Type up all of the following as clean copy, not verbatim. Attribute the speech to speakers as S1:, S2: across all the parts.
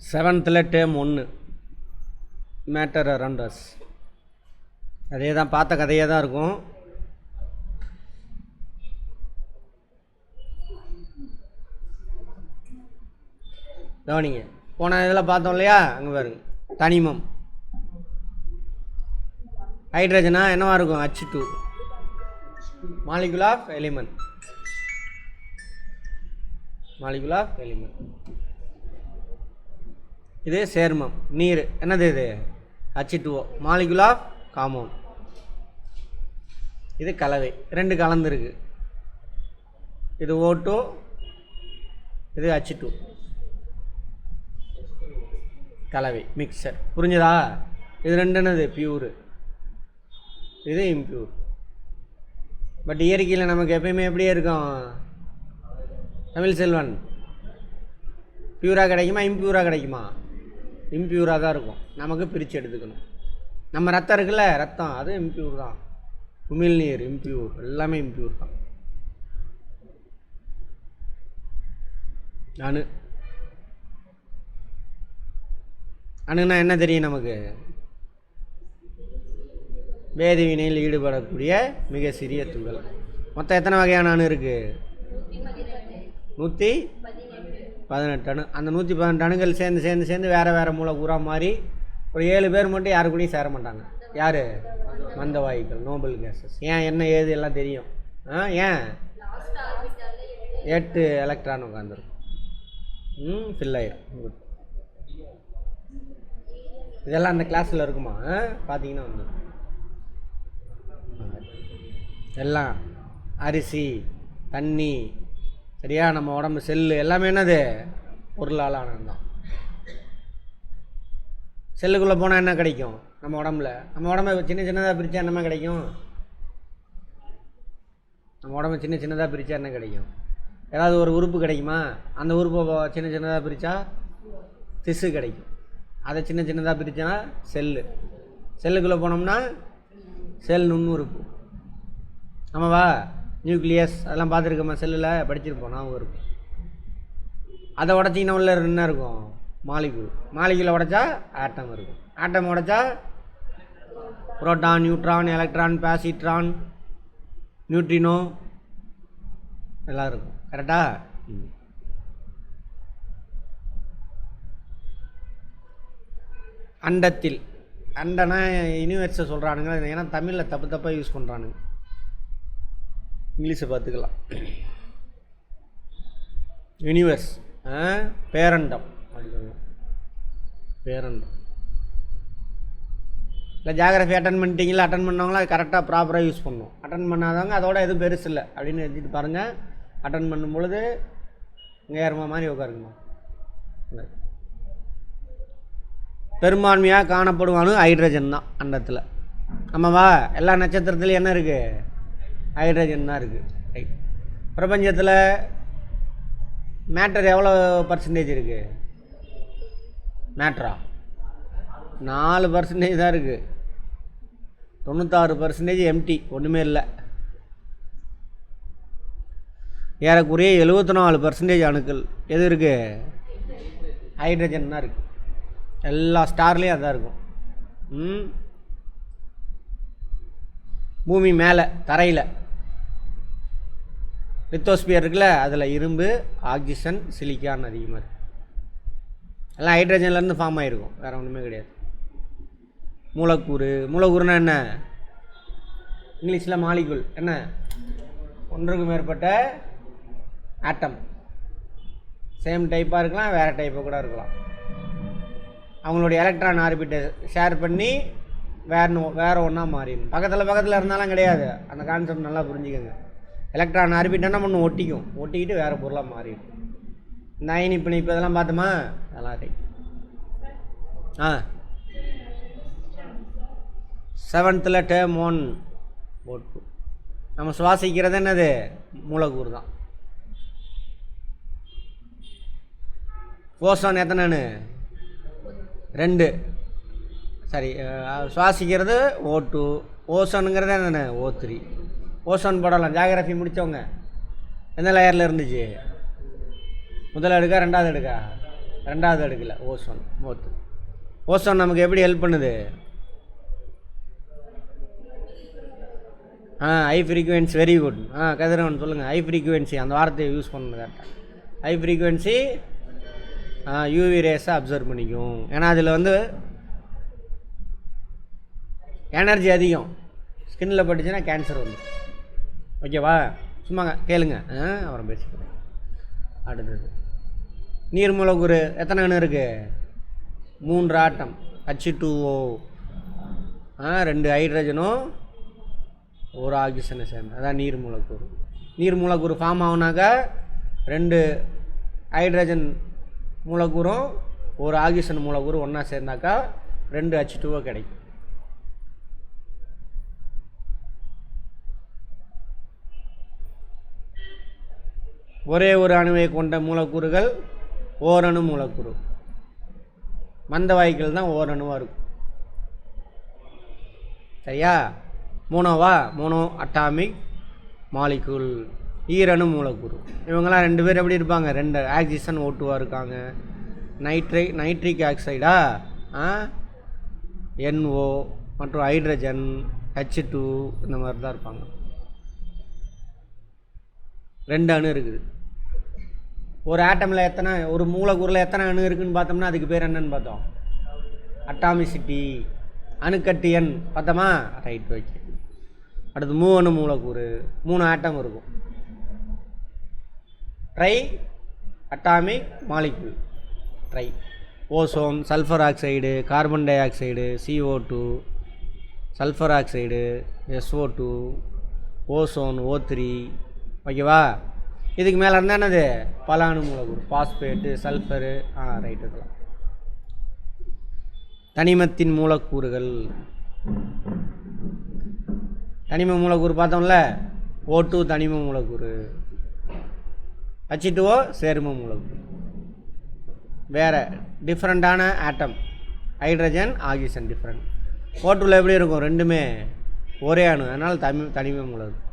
S1: செவன்த்தில் term 1 matter around us. அதே தான், பார்த்த கதையே தான் இருக்கும். கவனிங்க, போன இதில் பார்த்தோம் இல்லையா, அங்கே பாருங்க, தனிமம் ஹைட்ரஜனா என்னவா இருக்கும், H2 molecule of element. Molecule of element. இது சேர்மம், நீர் என்னது, இது H2O மாலிகுல் ஆஃப் காம்பவுண்ட். இது கலவை, ரெண்டு கலந்துருக்கு. இது O2, இது H2, கலவை மிக்சர். புரிஞ்சதா? இது ரெண்டு என்னது, பியூரு, இது இம்பியூர். பட் இயற்கையில் நமக்கு எப்பயுமே எப்படியே இருக்கும் தமிழ் செல்வன், பியூராக கிடைக்குமா இம்பியூராக கிடைக்குமா? இம்பியூராக தான் இருக்கும். நமக்கு பிரித்து எடுத்துக்கணும். நம்ம ரத்தம் இருக்குல்ல, ரத்தம் அது இம்பியூர் தான். உமிழ்நீர் இம்பியூர், எல்லாமே இம்பியூர் தான். அணுனா என்ன தெரியும் நமக்கு? வேதிவினையில் ஈடுபடக்கூடிய மிக சிறிய துகள். மொத்தம் எத்தனை வகையான அணு இருக்குது? 118 அணு. அந்த 118 அணுகள் சேர்ந்து சேர்ந்து சேர்ந்து வேறு வேறு மூலக்கூறாக மாறி ஒரு 7 பேர் மட்டும் யாரு கூடயும் சேர மாட்டாங்க. யார்? மந்த வாயுக்கள், நோபல் கேஸஸ். ஏன், என்ன ஏது எல்லாம் தெரியும். ஏன் 8 எலக்ட்ரான் உட்காந்துருக்கும், ஃபில் ஆயிரும். இதெல்லாம் அந்த கிளாஸில் இருக்குமா? பார்த்தீங்கன்னா வந்து எல்லாம் அரிசி, தண்ணி, சரியா, நம்ம உடம்பு செல்லு எல்லாமே என்னது, பொருளால் ஆனதுதான். செல்லுக்குள்ளே போனால் என்ன கிடைக்கும் நம்ம உடம்புல? நம்ம உடம்பை சின்ன சின்னதாக பிரித்தா என்னமா கிடைக்கும்? நம்ம உடம்பை சின்ன சின்னதாக பிரித்தா என்ன கிடைக்கும்? ஏதாவது ஒரு உறுப்பு கிடைக்குமா? அந்த உறுப்பை சின்ன சின்னதாக பிரித்தா திசு கிடைக்கும். அதை சின்ன சின்னதாக பிரித்தா செல்லு. செல்லுக்குள்ளே போனோம்னா செல் நுண்ணுறுப்பு. ஆமாவா? நியூக்ளியஸ் அதெல்லாம் பார்த்துருக்கோமா? செல்லில் படிச்சிருப்போம், நான் இருக்கும். அதை உடச்சிங்கன்னா உள்ள என்ன இருக்கும்? மாலிகுல். மாலிகுலை உடைச்சா ஆட்டம் இருக்கும். ஆட்டம் உடைச்சா proton, neutron, electron, positron, neutrino எல்லாம் இருக்கும். கரெக்டா? அண்டத்தில், அண்டனா யூனிவர்ஸை சொல்கிறானுங்க. ஏன்னா தமிழில் தப்பு தப்பாக யூஸ் பண்ணுறானுங்க, இங்கிலீஷை பார்த்துக்கலாம். யூனிவர்ஸ், பேரண்டம் அப்படி சொல்லணும். பேரண்டம் இல்லை, ஜாகிரஃபி அட்டன் பண்ணிட்டீங்களா? அட்டன் பண்ணவங்களா அது கரெக்டாக ப்ராப்பராக யூஸ் பண்ணணும். அட்டன் பண்ணாதவங்க அதோட எதுவும் பெருசு இல்லை அப்படின்னு எழுதிட்டு பாருங்கள். அட்டன் பண்ணும் பொழுது இங்கே ஏறுமா மாதிரி உட்காருங்கம்மா. பெரும்பான்மையாக காணப்படுவானு ஹைட்ரஜன் தான் அண்டத்தில். ஆமாவா? எல்லா நட்சத்திரத்துலையும் என்ன இருக்குது? ஹைட்ரஜன் தான் இருக்குது. ரைட். பிரபஞ்சத்தில் மேட்டர் எவ்வளோ பர்சன்டேஜ் இருக்குது? மேட்ரா 4% தான் இருக்குது. 96% எம்டி, ஒன்றுமே இல்லை. ஏறக்குறைய 74% அணுக்கள் எது இருக்குது? ஹைட்ரஜன் தான் இருக்குது. எல்லா ஸ்டார்லேயும் அதான் இருக்கும். பூமி மேலே தரையில் லித்தோஸ்பியர் இருக்குல்ல, அதில் இரும்பு, ஆக்சிஜன், சிலிக்கான் அதிகமாக இருக்குது. எல்லாம் ஹைட்ரஜன்லேருந்து ஃபார்ம் ஆகிருக்கும், வேறு ஒன்றுமே கிடையாது. மூலக்கூறு, மூலக்கூறுனா என்ன? இங்கிலீஷில் மாலிகுல். என்ன? ஒன்றுக்கு மேற்பட்ட ஆட்டம். சேம் டைப்பாக இருக்கலாம், வேறு டைப்பாக கூட இருக்கலாம். அவங்களுடைய எலக்ட்ரான் ஆர்பிட்டை ஷேர் பண்ணி வேறு ஒன்றா மாறிடும். பக்கத்தில் இருந்தாலும் கிடையாது. அந்த கான்செப்ட் நல்லா புரிஞ்சுக்கோங்க. எலக்ட்ரான் ஆர்பிட் என்ன பண்ணும்? ஒட்டிக்கும். ஒட்டிக்கிட்டு வேறு பொருளாக மாறிடும். இந்த அயனி பிணைப்பு இதெல்லாம் பார்த்தோமா? அதெல்லாம் ரைட். 7th term 1 O2. நம்ம சுவாசிக்கிறது என்னது? மூலக்கூறு தான். ஓசோன் எத்தனை? 2. சரி, சுவாசிக்கிறது O2. ஓசோனுங்கிறது என்னென்ன? O3. ஓசோன் போடலாம். ஜாகிரஃபி முடித்தவங்க எந்த லேயரில் இருந்துச்சு? முதல் அடுக்கா ரெண்டாவது அடுக்கா? ரெண்டாவது அடுக்கில் ஓசோன் மோத்து. ஓசோன் நமக்கு எப்படி ஹெல்ப் பண்ணுது? High frequency, very good. Kathiravan சொல்லுங்கள். ஹை ஃப்ரீக்குவென்சி, அந்த வார்த்தையை யூஸ் பண்ணணும் கரெக்டாக. ஹை ஃப்ரீக்குவென்சி யூவி ரேஸை அப்சர்வ் பண்ணிக்கும். ஏன்னா அதில் வந்து எனர்ஜி அதிகம். ஸ்கின்னில் பட்டுச்சுன்னா கேன்சர் வந்து. ஓகேவா? சும்மா கேளுங்க, அப்புறம் பேசிக்கிறேன். அடுத்தது நீர் மூலக்கூறு எத்தனை அணு இருக்குது? 3 ஆட்டம். H2O, 2 ஹைட்ரஜனும் 1 ஆக்சிஜனை சேர்ந்து, அதான் நீர் மூலக்கூறு. நீர் மூலக்கூறு ஃபார்ம் ஆகுனாக்கா 2 ஹைட்ரஜன் மூலக்கூறும் 1 ஆக்சிஜன் மூலக்கூறு ஒன்றா சேர்ந்தாக்கா 2 H2O கிடைக்கும். ஒரே ஒரு அணுவை கொண்ட மூலக்கூறுகள் ஓரணு மூலக்கூறு. மந்த வாயுக்கள் தான் ஓரணுவாக இருக்கும். சரியா? மோனோ அட்டாமிக் மாலிகுல், ஈரணு மூலக்கூறு. இவங்கெல்லாம் 2 பேர் எப்படி இருப்பாங்க? 2 ஆக்சிஜன் O2 இருக்காங்க. நைட்ரிக் ஆக்சைடா NO மற்றும் ஹைட்ரஜன் H2 இந்த மாதிரி தான் இருப்பாங்க. 2 அணு இருக்குது. ஒரு ஆட்டமில் எத்தனை, ஒரு மூலக்கூறில் எத்தனை அணு இருக்குதுன்னு பார்த்தோம்னா அதுக்கு பேர் என்னன்னு பார்த்தோம்? அட்டாமிசிட்டி, அணுக்கட்டு எண் பார்த்தோமா? Right, okay. அடுத்து மூணு மூலக்கூறு, 3 ஆட்டம் இருக்கும். Try atomic molecule, try. Ozone, sulphur oxide, carbon di oxide, CO2, sulphur oxide SO2, ozone O3. ஓகேவா? இதுக்கு மேலே இருந்தால் என்னது? பல அணு மூலக்கூறு, பாஸ்பேட்டு, சல்ஃபரு. ரைட். இதெல்லாம் தனிமத்தின் மூலக்கூறுகள். தனிம மூலக்கூறு பார்த்தோம்ல, O2 தனிம மூலக்கூறு, H2O சேர்ம மூலக்கூறு. வேறு டிஃப்ரெண்ட்டான ஆட்டம், ஹைட்ரஜன் ஆக்சிஜன் டிஃப்ரெண்ட். O2ல் எப்படி இருக்கும்? ரெண்டுமே ஒரே அணு, அதனால் தனிம மூலக்கூறு.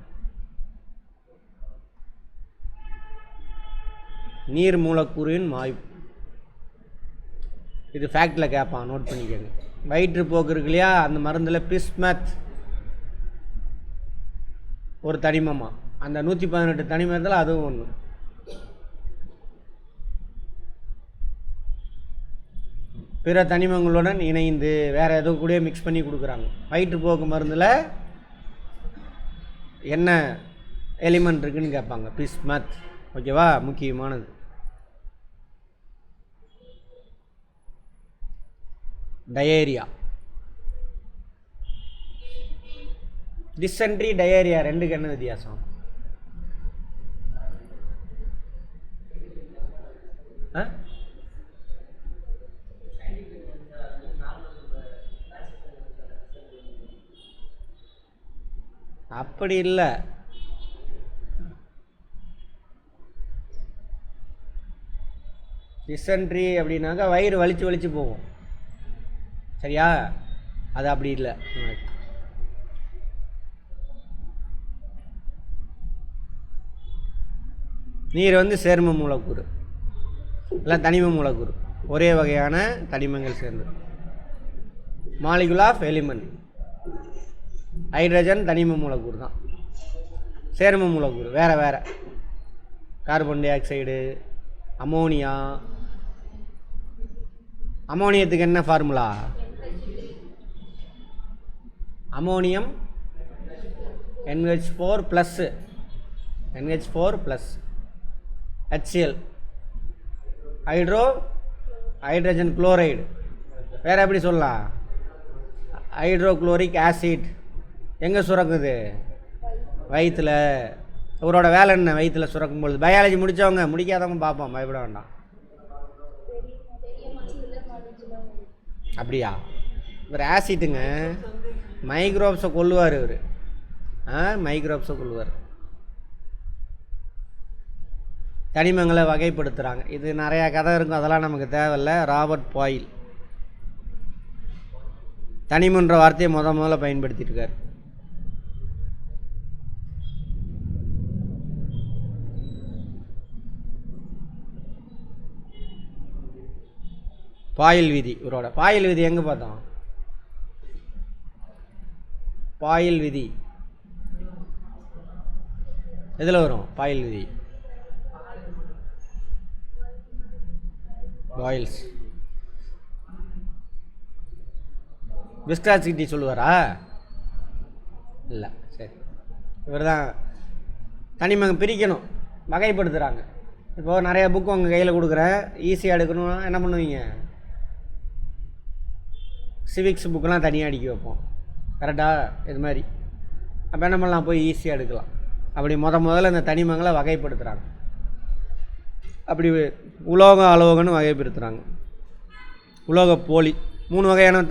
S1: நீர் மூலக்கூறின் மாய்வு. இது ஃபேக்டில் கேட்பான், நோட் பண்ணிக்கோங்க. வயிற்றுப்போக்கு இருக்கு இல்லையா, அந்த மருந்தில் பிஸ்மத் ஒரு தனிமமா, அந்த 118 தனிமத்தில் அதுவும் ஒன்று. பிற தனிமங்களுடன் இணைந்து வேறு ஏதோ கூட மிக்ஸ் பண்ணி கொடுக்குறாங்க. வயிற்றுப்போக்கு மருந்தில் என்ன எலிமெண்ட் இருக்குதுன்னு கேட்பாங்க, பிஸ்மத். ஓகேவா? முக்கியமானது. டயேரியா, டிசென்ட்ரி, டயேரியா, ரெண்டுக்கு என்ன வித்தியாசம்? அப்படி இல்லை. டிசென்ட்ரி அப்படின்னாக்கா வயிறு வலிச்சு போகும். சரியா? அது அப்படி இல்லை. நீர் வந்து சேர்ம மூலக்கூறு, இல்லை தனிம மூலக்கூறு, ஒரே வகையான தனிமங்கள் சேர்ந்து. Molecule of element. ஹைட்ரஜன் தனிம மூலக்கூறு தான், சேர்ம மூலக்கூறு வேறு வேறு. Carbon dioxide, ammonia. அமோனியத்துக்கு என்ன formula? Ammonium NH4 plus, NH4 plus HCl, hydrogen chloride. வேறு எப்படி சொல்லலாம்? Hydrochloric acid. எங்கே சுரக்குது? வயிற்றில். இவரோட வேலை என்ன? வயிற்றில் சுரக்கும் பொழுது. பயாலஜி முடித்தவங்க, முடிக்காதவங்க பார்ப்போம், பயப்பட வேண்டாம். அப்படியா? இவர் ஆசிட்டுங்க, மைக்ரோப்ஸை கொல்லுவார் இவர். மைக்ரோப்ஸை கொல்லுவார். தனிமங்களை வகைப்படுத்துகிறாங்க. இது நிறையா கதை இருக்கும், அதெல்லாம் நமக்கு தேவையில்லை. ராபர்ட் பாயில் தனிமன்ற வார்த்தையை முதல்ல பயன்படுத்தியிருக்கார். பாயில் விதி இவரோட. பாயில் விதி எங்கே பார்த்தோம்? பாயில் விதி எதில் வரும்? பாயில் விதி பாயில்ஸ். விஸ்காசிட்டி சொல்லுவாரா? இல்லை. சரி, இவர் தான் தனிமங்க பிரிக்கணும், வகைப்படுத்துகிறாங்க. இப்போது நிறைய புக்கு உங்கள் கையில் கொடுக்குறேன், ஈஸியாக எடுக்கணும். என்ன பண்ணுவீங்க? சிவிக்ஸ் புக்கெலாம் தனியாக அடிக்க வைப்போம், கரெக்டாக? இது மாதிரி அப்போ என்ன பண்ணலாம்? போய் ஈஸியாக எடுக்கலாம். அப்படி முதல்ல இந்த தனிமங்களை வகைப்படுத்துகிறாங்க. அப்படி உலோகம் அலோகம்னு வகைப்படுத்துகிறாங்க. உலோக போலி 3 வகையான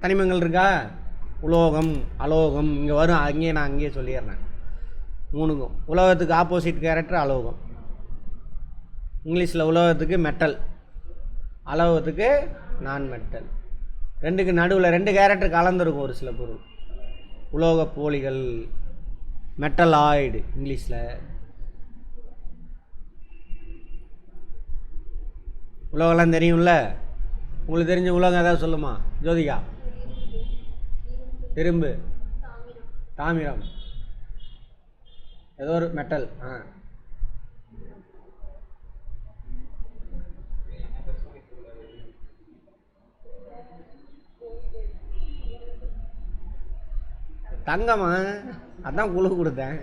S1: தனிமங்கள் இருக்கா? உலோகம், அலோகம். இங்கே வரும், அங்கேயே நான் அங்கேயே சொல்லிடுறேன். 3க்கும். உலோகத்துக்கு ஆப்போசிட் கேரக்டர் அலோகம். இங்கிலீஷில் உலோகத்துக்கு மெட்டல், அலோகத்துக்கு நான் மெட்டல். 2க்கு நடுவில் 2 கேரக்டர் கலந்துருக்கும் ஒரு சில பொருள். உலோக போலிகள், மெட்டலாய்டு இங்கிலீஷில். உலோகம்லாம் தெரியும்ல? உங்களுக்கு தெரிஞ்ச உலோகம் ஏதாவது சொல்லுமா ஜோதிகா? இரும்பு, தாமிரம், ஏதோ ஒரு மெட்டல். தங்கம்மா, அதான் குழு கொடுத்தேன்.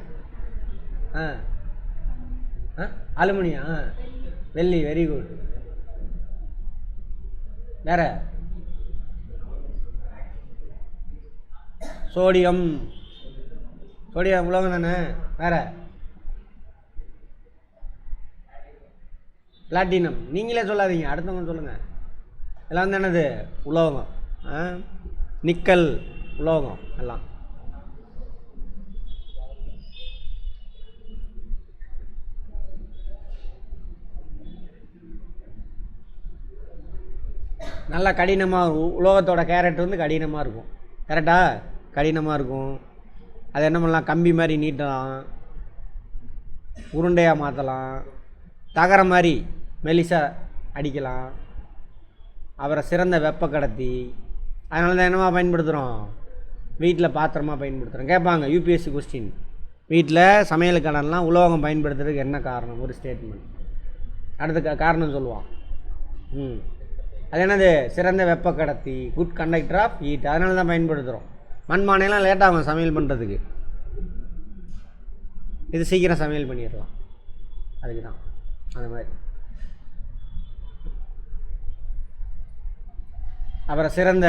S1: அலுமினியா, வெள்ளி. Very good. வேற சோடியம். சோடியம் உலோகம் தானே. வேற பிளாட்டினம். நீங்களே சொல்லாதீங்க, அடுத்தவங்க சொல்லுங்கள். எல்லாம் வந்து என்னது? உலோகம். நிக்கல் உலோகம் எல்லாம். நல்லா கடினமாக இருக்கும். உலோகத்தோட கேரக்டர் வந்து கடினமாக இருக்கும், கரெக்டாக? கடினமாக இருக்கும். அது என்ன பண்ணலாம்? கம்பி மாதிரி நீட்டலாம், உருண்டையாக மாற்றலாம், தகர மாதிரி மெலிசாக அடிக்கலாம். அப்புறம் சிறந்த வெப்ப கடத்தி. அதனால தான் என்னமா பயன்படுத்துகிறோம்? வீட்டில் பாத்திரமாக பயன்படுத்துகிறோம். கேட்பாங்க யூபிஎஸ்சி கொஸ்டின். வீட்டில் சமையல் கடன்லாம் உலோகம் பயன்படுத்துறதுக்கு என்ன காரணம்? ஒரு ஸ்டேட்மெண்ட். அடுத்த காரணம் சொல்லுவான். அது என்னது? சிறந்த வெப்ப கடத்தி, குட் கண்டக்டர் ஆஃப் ஹீட். அதனால தான் பயன்படுத்துகிறோம். மண்பானையெல்லாம் லேட்டாகும் சமையல் பண்ணுறதுக்கு, இது சீக்கிரம் சமையல் பண்ணிடலாம். அதுக்கு தான் அந்த மாதிரி. அப்புறம் சிறந்த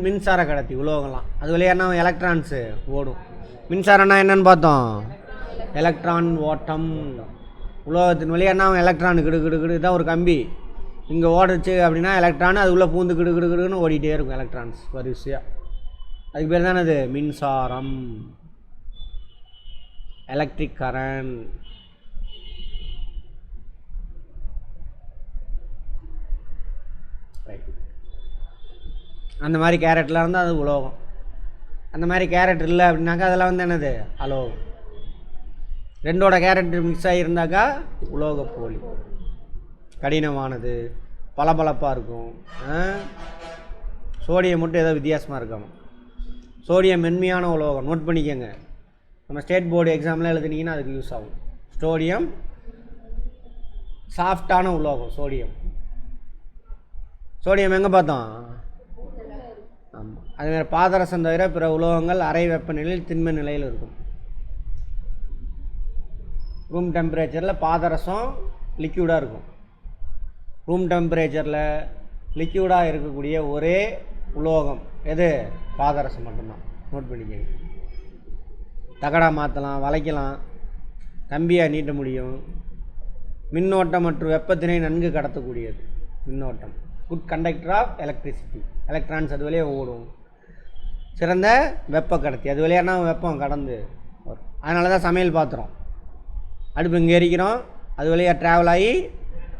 S1: மின்சார கடத்தி உலோகம்லாம். அது வழியாக என்ன? எலக்ட்ரான்ஸு ஓடும். மின்சாரம்னா என்னன்னு பார்த்தோம்? எலக்ட்ரான் ஓட்டம். உலோகத்தின் வழியாக என்ன? எலக்ட்ரான் கிடு கிடு கிடு. இதான் ஒரு கம்பி இங்கே ஓடுச்சு அப்படின்னா எலக்ட்ரான் அது உள்ளே பூந்து கிடு கிடு கிடுன்னு ஓடிட்டே இருக்கும் எலக்ட்ரான்ஸ் வரிசையாக. அதுக்கு பேர் தானே அது மின்சாரம், எலக்ட்ரிக் கரண்ட். அந்த மாதிரி கேரக்டர்லாம் இருந்தால் அது உலோகம். அந்த மாதிரி கேரக்டர் இல்லை அப்படின்னாக்கா அதெல்லாம் வந்து என்னது? அலோகம். 2ஓட கேரக்டர் மிக்ஸ் ஆகியிருந்தாக்கா உலோக போலி. கடினமானது, பளபளப்பாக இருக்கும். சோடியம் மட்டும் ஏதோ வித்தியாசமாக இருக்கணும். சோடியம் மென்மையான உலோகம், நோட் பண்ணிக்கோங்க. நம்ம ஸ்டேட் போர்டு எக்ஸாம்லாம் எழுதுனீங்கன்னா அதுக்கு யூஸ் ஆகும். சோடியம் சாஃப்டான உலோகம். சோடியம் எங்கே பார்த்தோம்? ஆமாம். அதுமாதிரி பாதரசம் தவிர பிற உலோகங்கள் அறை வெப்பநிலையில் திண்ம நிலையில் இருக்கும். ரூம் டெம்பரேச்சரில் பாதரசம் லிக்யூடாக இருக்கும். ரூம் டெம்பரேச்சரில் லிக்யூடாக இருக்கக்கூடிய ஒரே உலோகம் எது? பாதரசம் மட்டும்தான். நோட் பண்ணிக்கங்க. தகடாக மாற்றலாம், வளைக்கலாம், கம்பியாக நீட்ட முடியும். மின்னோட்டம் மற்றும் வெப்பத்தினை நன்கு கடத்தக்கூடியது மின்னோட்டம். Good conductor of electricity. Electrons அது வழியாக ஓடும். சிறந்த வெப்ப கடத்தி. அது வழியானா வெப்பம் கடந்து வரும். அதனால தான் சமையல் பாத்திரம் அடுப்பு இங்கே எரிக்கிறோம், அது வழியாக ட்ராவல் ஆகி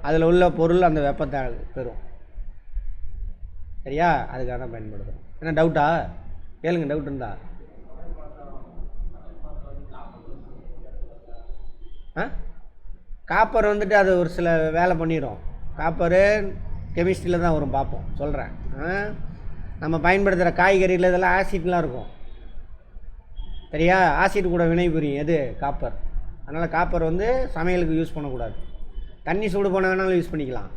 S1: அதில் உள்ள பொருள் அந்த வெப்பத்தை பெறும். சரியா? அதுக்காக தான் பயன்படுத்தும். என்ன டவுட்டா? கேளுங்க, டவுட் இருந்தா. காப்பர் வந்துட்டு அது ஒரு சில வேலை பண்ணிடும். காப்பரு கெமிஸ்ட்ரியில் தான் வரும், பார்ப்போம், சொல்கிறேன். நம்ம பயன்படுத்துகிற காய்கறியில் இதெல்லாம் ஆசிட்லாம் இருக்கும் சரியா? ஆசிட் கூட வினை புரியும் எது? காப்பர். அதனால் காப்பர் வந்து சமையலுக்கு யூஸ் பண்ணக்கூடாது. தண்ணி சூடு பண்ண வேணாலும் யூஸ் பண்ணிக்கலாம்,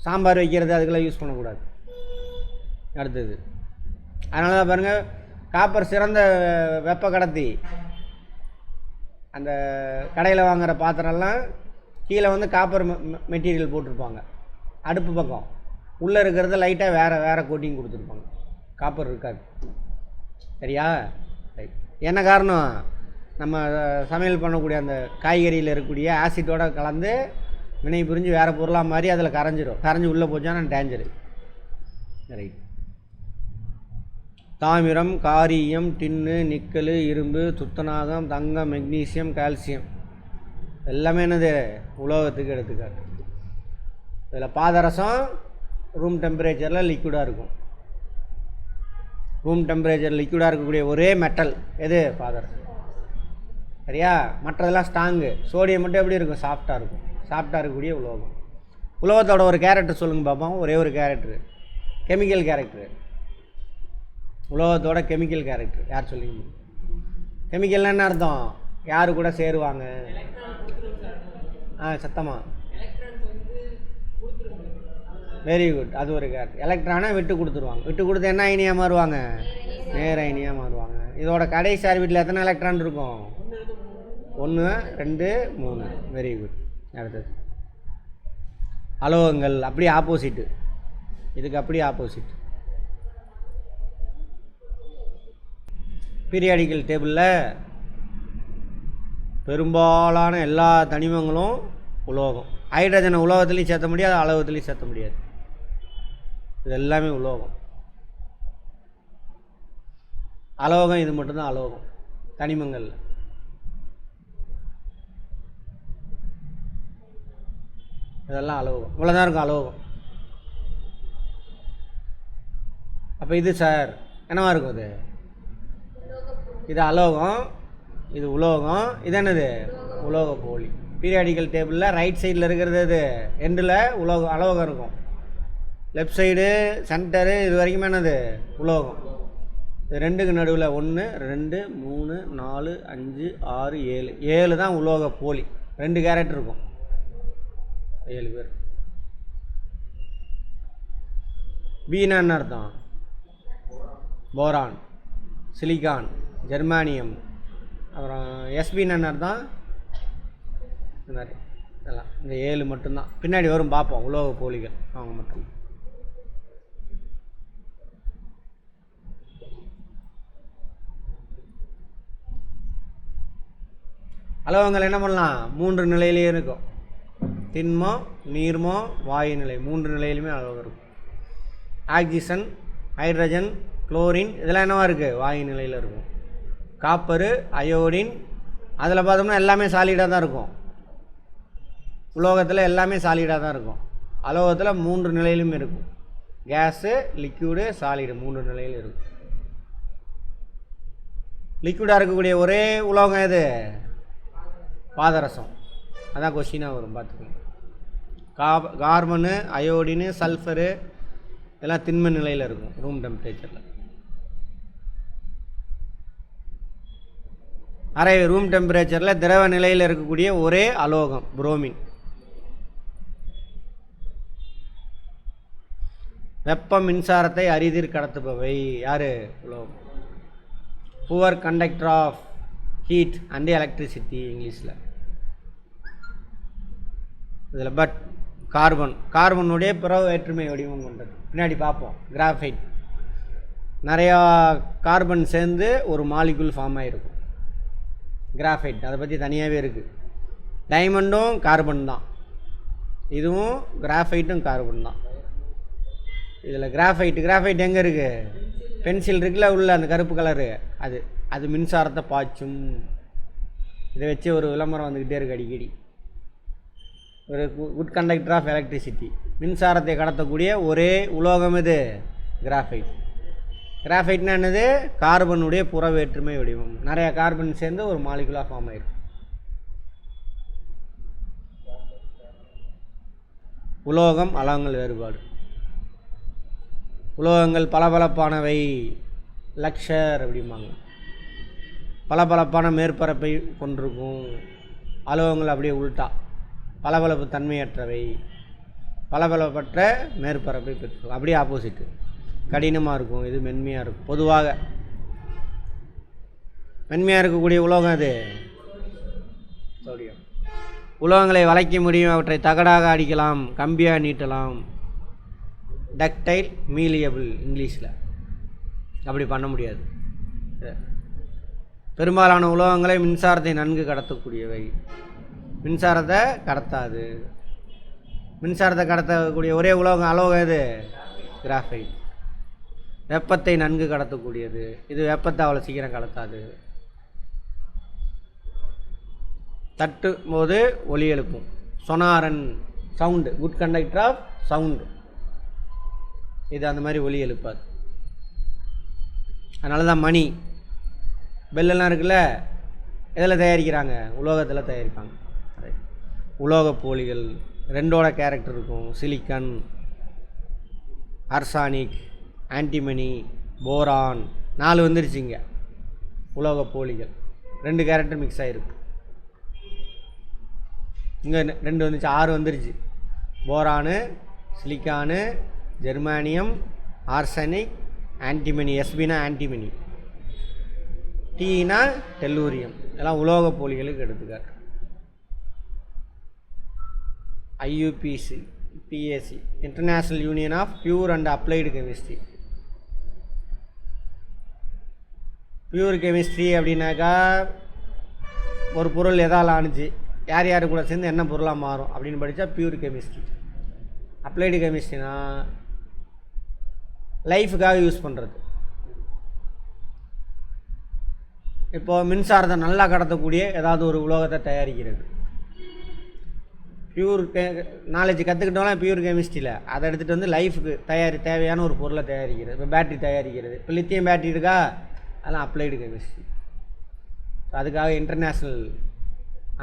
S1: சாம்பார் வைக்கிறது அதுக்கெல்லாம் யூஸ் பண்ணக்கூடாது. அடுத்தது அதனால தான் பாருங்கள், காப்பர் சிறந்த வெப்ப கடத்தி. அந்த கடையில் வாங்குகிற பாத்திரம்லாம் கீழே வந்து காப்பர் மெட்டீரியல் போட்டிருப்பாங்க, அடுப்பு பக்கம் உள்ளே இருக்கிறத லைட்டாக வேறு கோட்டிங் கொடுத்துருப்பாங்க, காப்பர் இருக்காது சரியா? ரைட். என்ன காரணம்? நம்ம சமையல் பண்ணக்கூடிய அந்த காய்கறியில் இருக்கக்கூடிய ஆசிட்டோடு கலந்து வினை புரிஞ்சு வேறு பொருளாக மாதிரி அதில் கரைஞ்சி உள்ளே போச்சானா டேஞ்சரு. ரைட். தாமிரம், காரீயம், டின்னு, நிக்கல், இரும்பு, துத்தநாகம், தங்கம், மெக்னீசியம், கால்சியம் எல்லாமே என்னது? உலோகத்துக்கு எடுத்துக்காட்டு. இதில் பாதரசம் ரூம் டெம்பரேச்சரில் லிக்விடாக இருக்கும். ரூம் டெம்பரேச்சர் லிக்விடாக இருக்கக்கூடிய ஒரே மெட்டல் எது? பாதரசம் சரியா? மற்றதெல்லாம் ஸ்ட்ராங்கு. சோடியம் மட்டும் எப்படி இருக்கும்? சாஃப்டாக இருக்கும். சாஃப்டாக இருக்கக்கூடிய உலோகம். உலோகத்தோட ஒரு கேரக்டர் சொல்லுங்கள் பார்ப்போம். ஒரே ஒரு கேரக்டரு, கெமிக்கல் கேரக்டரு. உலோகத்தோட கெமிக்கல் கேரக்டர் யார் சொல்லிங்க? கெமிக்கல்னா என்ன அர்த்தம்? யார் கூட சேருவாங்க? சத்தமாக. Very good. அது ஒரு கேரக்டர். எலக்ட்ரானை விட்டு கொடுத்துருவாங்க. விட்டு கொடுத்து என்ன அயனியாக மாறுவாங்க? நேர அயனியாக மாறுவாங்க. இதோட கடைசி ஆர்பிட்டில் எத்தனை எலக்ட்ரான் இருக்கும்? 1, 2, 3. Very good. அடுத்தது அலோகங்கள் அப்படியே ஆப்போசிட்டு, இதுக்கு அப்படியே ஆப்போசிட். பீரியாடிக்கல் டேபிளில் பெரும்பாலான எல்லா தனிமங்களும் உலோகம். ஹைட்ரஜனை உலோகத்துலேயும் சேர்த்த முடியாது, அலோகத்துலேயும் சேர்த்த முடியாது. இது எல்லாமே உலோகம். அலோகம் இது மட்டும்தான் அலோகம் தனிமங்கள். இதெல்லாம் அலோகம். இவ்வளோதான் இருக்கும் அலோகம். அப்போ இது சார் என்னவா இருக்கும்? அது இது அலோகம், இது உலோகம், இது என்னது? உலோக போலி. பீரியாடிக்கல் டேபிளில் ரைட் சைடில் இருக்கிறது இது எண்டில் உலோகம் அலோகம் இருக்கும். லெஃப்ட் சைடு சென்டரு இது வரைக்குமே என்னது? உலோகம். இது ரெண்டுக்கு நடுவில் 1, 2, 3, 4, 5, 6, 7 7 தான் உலோக போலி. 2 கேரக்டர் இருக்கும், 7 பேர். பீனா என்ன அர்த்தம்? போரான், சிலிக்கான், ஜெர்மானியம். அப்புறம் எஸ்பின்னு என்ன அர்த்தம்? இந்த மாதிரி இதெல்லாம் இந்த 7 மட்டும்தான். பின்னாடி வரும் பார்ப்போம் உலோக போலிகள் அவங்க மட்டும். அலோகங்கள் என்ன பண்ணலாம்? 3 நிலையிலேயே இருக்கும். திண்மோ, நீர்மோ, வாயு நிலை 3 நிலையிலுமே அலோகம் இருக்கும். ஆக்சிஜன், ஹைட்ரஜன், குளோரின் இதெல்லாம் என்னவா இருக்குது? வாயு நிலையில் இருக்கும். காப்பரு, அயோடின் அதில் பார்த்தோம்னா எல்லாமே சாலிடாக தான் இருக்கும். உலோகத்தில் எல்லாமே சாலிடாக தான் இருக்கும். அலோகத்தில் 3 நிலையிலும் இருக்கும். கேஸு, லிக்யூடு, சாலிடு 3 நிலையிலும் இருக்கும். லிக்விடாக இருக்கக்கூடிய ஒரே உலோகம் எது? பாதரசம். அதான் கொஸ்டினாக வரும், பார்த்துக்கோங்க. கார்பனு, அயோடினு, சல்ஃபரு இதெல்லாம் திண்ம நிலையில் இருக்கும் ரூம் டெம்பரேச்சரில். அரை ரூம் டெம்பரேச்சரில் திரவ நிலையில் இருக்கக்கூடிய ஒரே அலோகம் புரோமின். வெப்ப மின்சாரத்தை அரிதிர் கடத்துபவை யார்? உலோகம். Poor conductor of heat and electricity இங்கிலீஷில். இதில் பட் கார்பனுடைய பிற வேற்றுமை வடிவம் கொண்டது. பின்னாடி பார்ப்போம். கிராஃபைட் நிறையா கார்பன் சேர்ந்து ஒரு மாலிகுல் ஃபார்ம் ஆகிருக்கும். கிராஃபைட் அதை பற்றி தனியாகவே இருக்குது. டைமண்டும் கார்பன் தான், இதுவும் கிராஃபைட்டும் கார்பன் தான். இதில் கிராஃபைட் எங்கே இருக்குது? பென்சில் இருக்குல்ல உள்ள அந்த கருப்பு கலரு, அது மின்சாரத்தை பாய்ச்சும். இதை வச்சு ஒரு விளம்பரம் வந்துக்கிட்டே இருக்குது அடிக்கடி. ஒரு குட் கண்டக்டர் ஆஃப் எலக்ட்ரிசிட்டி, மின்சாரத்தை கடத்தக்கூடிய ஒரே உலோகம் இது கிராஃபைட். கிராஃபைட்னா என்னது? கார்பனுடைய புற வேற்றுமை வடிவம். நிறைய கார்பன் சேர்ந்து ஒரு மாலிகுலாக ஃபார்ம் ஆகிருக்கும். உலோகம் அலோகங்கள் வேறுபாடு. உலோகங்கள் பளபளப்பானவை, லக்ஷர் அப்படிம்பாங்க, பளபளப்பான மேற்பரப்பை கொண்டிருக்கும். அலோகங்கள் அப்படியே உள்டா, பளபளப்பு தன்மையற்றவை, பளபளப்பற்ற மேற்பரப்பை பெற்றிருக்கும். அப்படியே ஆப்போசிட்டு, கடினமாக இருக்கும், இது மென்மையாக இருக்கும். பொதுவாக மென்மையாக இருக்கக்கூடிய உலோகம் அது சோடியம். உலோகங்களை வளைக்க முடியும், அவற்றை தகடாக அடிக்கலாம், கம்பியாக நீட்டலாம். டக்டைல் மீலியபிள் இங்கிலீஷில். அப்படி பண்ண முடியாது. பெரும்பாலான உலோகங்களை மின்சாரத்தை நன்கு கடத்தக்கூடியவை, மின்சாரத்தை கடத்தாது. மின்சாரத்தை கடத்தக்கூடிய ஒரே உலோகம் அலோகம் எது? கிராஃபைட். வெப்பத்தை நன்கு கடத்தக்கூடியது, இது வெப்பத்தை அவ்வளோ சீக்கிரம் கடத்தாது. தட்டும் போது ஒலி எழுப்பும். Sonorous sound, good conductor of sound, இது அந்த மாதிரி ஒலி எழுப்பாது. அதனால தான் மணி பெல்லெல்லாம் இருக்குல்ல, எதில் தயாரிக்கிறாங்க? உலோகத்தில் தயாரிப்பாங்க. உலோக போலிகள் ரெண்டோட கேரக்டர் இருக்கும். சிலிக்கன், அர்சானிக், ஆன்டிமனி, போரான், 4 வந்துருச்சுங்க உலோக போலிகள். 2 கேரக்டர் மிக்ஸ் ஆகிருக்கு. இங்கே 2 வந்துச்சு, 6 வந்துருச்சு. Boron, silicon, germanium, arsenic, antimony. எஸ்பினா ஆன்டிமனி, டீனா டெல்லூரியம். இதெல்லாம் உலோக போலிகளுக்கு எடுத்துக்காட்டு. IUPC, PAC, international union of pure and applied chemistry. Pure chemistry அப்படின்னாக்கா ஒரு பொருள் எதால் ஆணுச்சு, யார் யார் கூட சேர்ந்து என்ன பொருளாக மாறும் அப்படின்னு படித்தா பியூர் கெமிஸ்ட்ரி. அப்ளைடு கெமிஸ்ட்ரினா லைஃபுக்காக யூஸ் பண்ணுறது. இப்போது மின்சாரத்தை நல்லா கடத்தக்கூடிய ஏதாவது ஒரு உலோகத்தை தயாரிக்கிறது. பியூர் நாலேஜ் கற்றுக்கிட்டோம்னா பியூர் கெமிஸ்ட்ரியில் அதை எடுத்துகிட்டு வந்து லைஃபுக்கு தேவையான ஒரு பொருளை தயாரிக்கிறது. இப்போ பேட்ரி தயாரிக்கிறது, இப்போ லித்தியம் பேட்ரி இருக்கா, அதெல்லாம் அப்ளைடு கெமிஸ்ட்ரி. ஸோ அதுக்காக இன்டர்நேஷ்னல்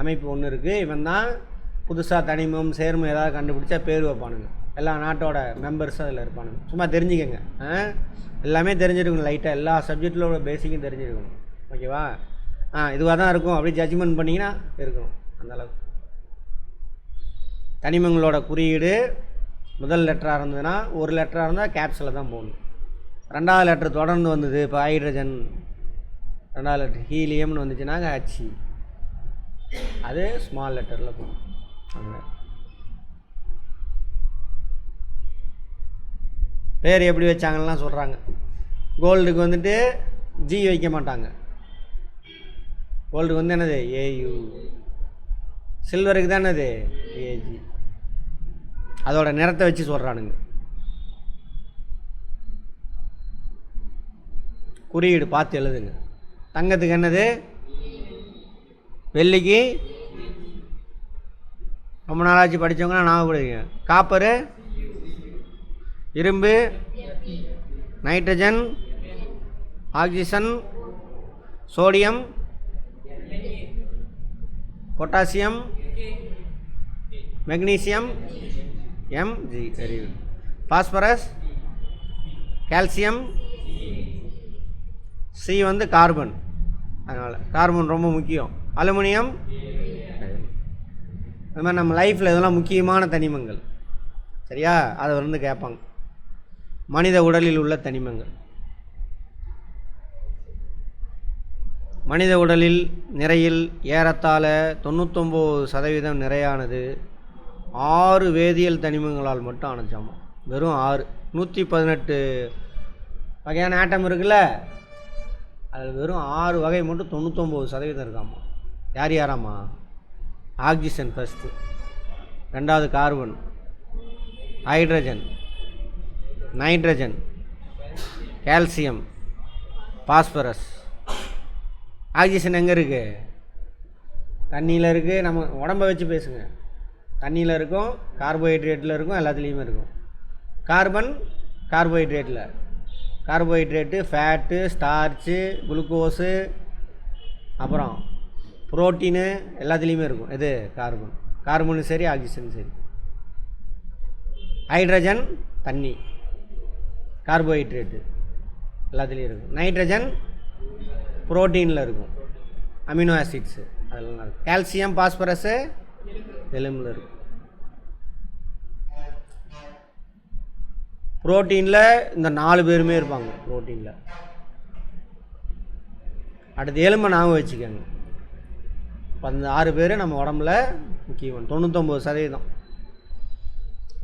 S1: அமைப்பு ஒன்று இருக்குது. இவன் தான் புதுசாக தனிமம் சேர்மம் ஏதாவது கண்டுபிடிச்சா பேர் வைப்பானுங்க. எல்லா நாட்டோட மெம்பர்ஸும் அதில் இருப்பானுங்க. சும்மா தெரிஞ்சுக்கங்க, எல்லாமே தெரிஞ்சிருக்கணும். லைட்டாக எல்லா சப்ஜெக்டிலோட பேசிக்கும் தெரிஞ்சிருக்கணும். ஓகேவா? இதுவாக தான் இருக்கும் அப்படி ஜட்ஜ்மெண்ட் பண்ணிங்கன்னா இருக்கணும் அந்தளவுக்கு. தனிமங்களோட குறியீடு முதல் லெட்டராக இருந்ததுன்னா, ஒரு லெட்டராக இருந்தால் கேப்ஸில் தான் போகணும். 2வது லெட்டர் தொடர்ந்து வந்தது, இப்போ ஹைட்ரஜன் 2வது லெட்டர், ஹீலியம்னு வந்துச்சுன்னாங்க ஹச்சி, அது ஸ்மால் லெட்டரில் போகணும். அங்கே பேர் எப்படி வச்சாங்கலாம் சொல்கிறாங்க. கோல்டுக்கு வந்துட்டு ஜி வைக்க மாட்டாங்க. கோல்டுக்கு வந்து என்னது? ஏயு. சில்வருக்கு தான் என்னது? ஏஜி. அதோட நிறத்தை வச்சு சொல்கிறானுங்க. குறியீடு பார்த்து எழுதுங்க. தங்கத்துக்கு என்னது? வெள்ளிக்கு ரொம்ப நாளாச்சு படித்தவங்கன்னா ஞாபகப்படுங்க. காப்பரு, இரும்பு, nitrogen, oxygen, sodium, potassium, magnesium, MG, very good. Phosphorus, calcium, C வந்து கார்பன், அதனால் கார்பன் ரொம்ப முக்கியம். அலுமினியம். அது மாதிரி நம்ம லைஃப்பில் இதெல்லாம் முக்கியமான தனிமங்கள். சரியா? அதை வந்து கேட்பாங்க. மனித உடலில் உள்ள தனிமங்கள். மனித உடலில் நிறையில் ஏறத்தாழ 99% நிறையானது 6 வேதியியல் தனிமங்களால் மட்டும் ஆனச்சாமா. வெறும் 6. 118 வகையான ஆட்டம் இருக்குல்ல, அதில் வெறும் 6 வகை மட்டும் 99% இருக்காமா. யார் யாராம்மா? ஆக்சிஜன் ஃபஸ்ட்டு, 2வது carbon, hydrogen, nitrogen, calcium, phosphorus. Oxygen எங்கே இருக்குது? தண்ணியில் இருக்குது. நம்ம உடம்பை வச்சு பேசுங்க. தண்ணியில் இருக்கும், கார்போஹைட்ரேட்டில் இருக்கும், எல்லாத்துலேயுமே இருக்கும். கார்பன் கார்போஹைட்ரேட்டில், கார்போஹைட்ரேட்டு, ஃபேட்டு, ஸ்டார்ச்சு, குளுக்கோஸு, அப்புறம் புரோட்டீனு எல்லாத்துலேயுமே இருக்கும். இது கார்பன். கார்பனும் சரி, ஆக்சிஜனும் சரி. ஹைட்ரஜன் தண்ணி, கார்போஹைட்ரேட்டு எல்லாத்துலேயும் இருக்கும். நைட்ரஜன் புரோட்டீனில் இருக்கும், அமினோ ஆசிட்ஸு அதெல்லாம் இருக்கும். கால்சியம் பாஸ்பரஸு எலும்பில் இருக்கும். புரோட்டீனில் இந்த 4 பேருமே இருப்பாங்க புரோட்டீனில். அடுத்து எலும்பை ஞாபகம் வச்சுக்கோங்க. இப்போ அந்த 6 பேர் நம்ம உடம்புல முக்கியம். 99%.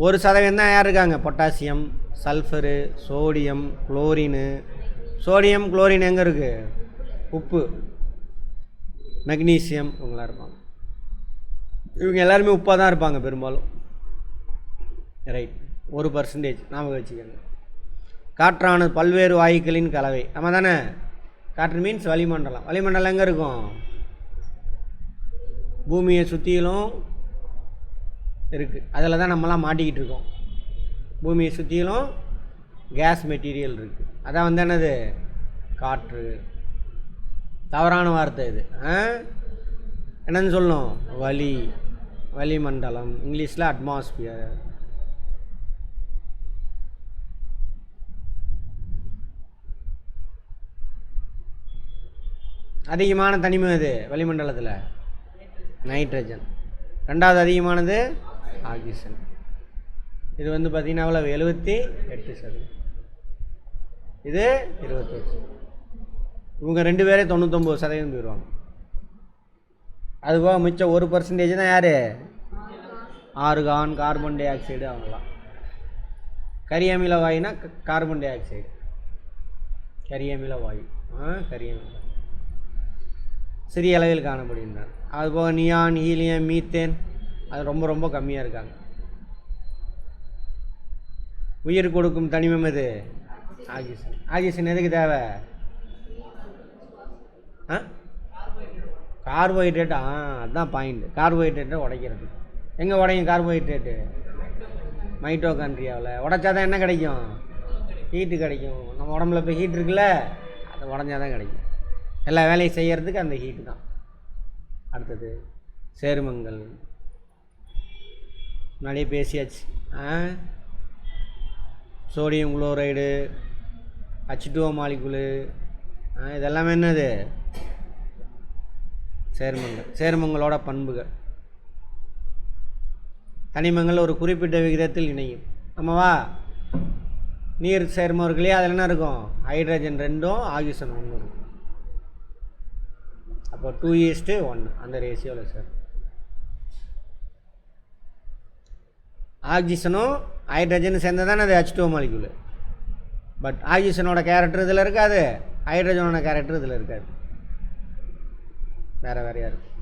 S1: 1% தான் யார் இருக்காங்க? Potassium, sulphur, sodium, chlorine. Sodium chlorine எங்கே இருக்குது? உப்பு, மெக்னீசியம் இவங்களாம் இருப்பாங்க. இவங்க எல்லாருமே உப்பாக தான் இருப்பாங்க பெரும்பாலும். ரைட், 1% ஞாபகம் வச்சுக்கோங்க. காற்றானது பல்வேறு வாயுக்களின் கலவை. நம்ம தானே? காற்று மீன்ஸ் வளிமண்டலம். வளிமண்டலம் எங்கே இருக்கும்? பூமியை சுற்றிலும் இருக்குது. அதில் தான் நம்மலாம் மாட்டிக்கிட்டு இருக்கோம். பூமியை சுற்றிலும் கேஸ் மெட்டீரியல் இருக்குது. அதான் வந்து என்னது? காற்று. தவறான வார்த்தை இது. என்னன்னு சொல்லணும்? வளிமண்டலம். இங்கிலீஷில் அட்மாஸ்பியர். அதிகமான தனிமம் இது வளிமண்டலத்தில்? நைட்ரஜன். ரெண்டாவது அதிகமானது ஆக்சிஜன். இது வந்து பார்த்திங்கன்னா எவ்வளோ? 78%. இது 21. இவங்க 2 பேரே 99% போயிடுவாங்க. அதுபோக மிச்சம் 1% தான் யார்? ஆர்கான், கார்பன் டை ஆக்சைடு அவங்களாம். கரியமில வாயுனா கார்பன் டை ஆக்சைடு, கரியமில வாயு. கரியமில சிறிய அளவில் காணப்படுகின்றன. அதுபோக நியான், ஹீலியம், மீத்தேன் அது ரொம்ப ரொம்ப கம்மியாக இருக்காங்க. உயிர் கொடுக்கும் தனிமம் எது? ஆக்சிஜன். ஆக்சிஜன் எதுக்கு தேவை? கார்போஹைட்ரேட். அதுதான் பாயிண்ட். கார்போஹைட்ரேட்டை உடைக்கிறது. எங்கே உடையும் கார்போஹைட்ரேட்டு? மைட்டோகாண்ட்ரியாவில். உடைச்சாதான் என்ன கிடைக்கும்? ஹீட்டு கிடைக்கும். நம்ம உடம்புல இப்போ ஹீட் இருக்குல்ல, அது உடஞ்சாதான் கிடைக்கும். எல்லா வேலையும் செய்கிறதுக்கு அந்த ஹீட்டு தான். அடுத்தது சேர்மங்கள். முன்னாடியே பேசியாச்சு. சோடியம் குளோரைடு, H2O மாலிகுலு, இதெல்லாமே என்னது? சேர்மங்கள். சேர்மங்களோட பண்புகள். தனிமங்கள் ஒரு குறிப்பிட்ட விகிதத்தில் இணையும். ஆமாவா? நீர் சேர்மம் இருக்கு இல்லையா, அதில் என்ன இருக்கும்? ஹைட்ரஜன் 2, ஆக்சிஜன் 1 இருக்கும். அப்போ 2:1 அந்த ரேஷியோவில் சார். ஆக்சிஜனும் ஹைட்ரஜனும் சேர்ந்து தானே அது H2O மாலிகுலு. பட் ஆக்சிஜனோட கேரக்டர் இதில் இருக்காது, ஹைட்ரஜனோட கேரக்டர் இதில் இருக்காது, வேறு வேறையாக இருக்கும்.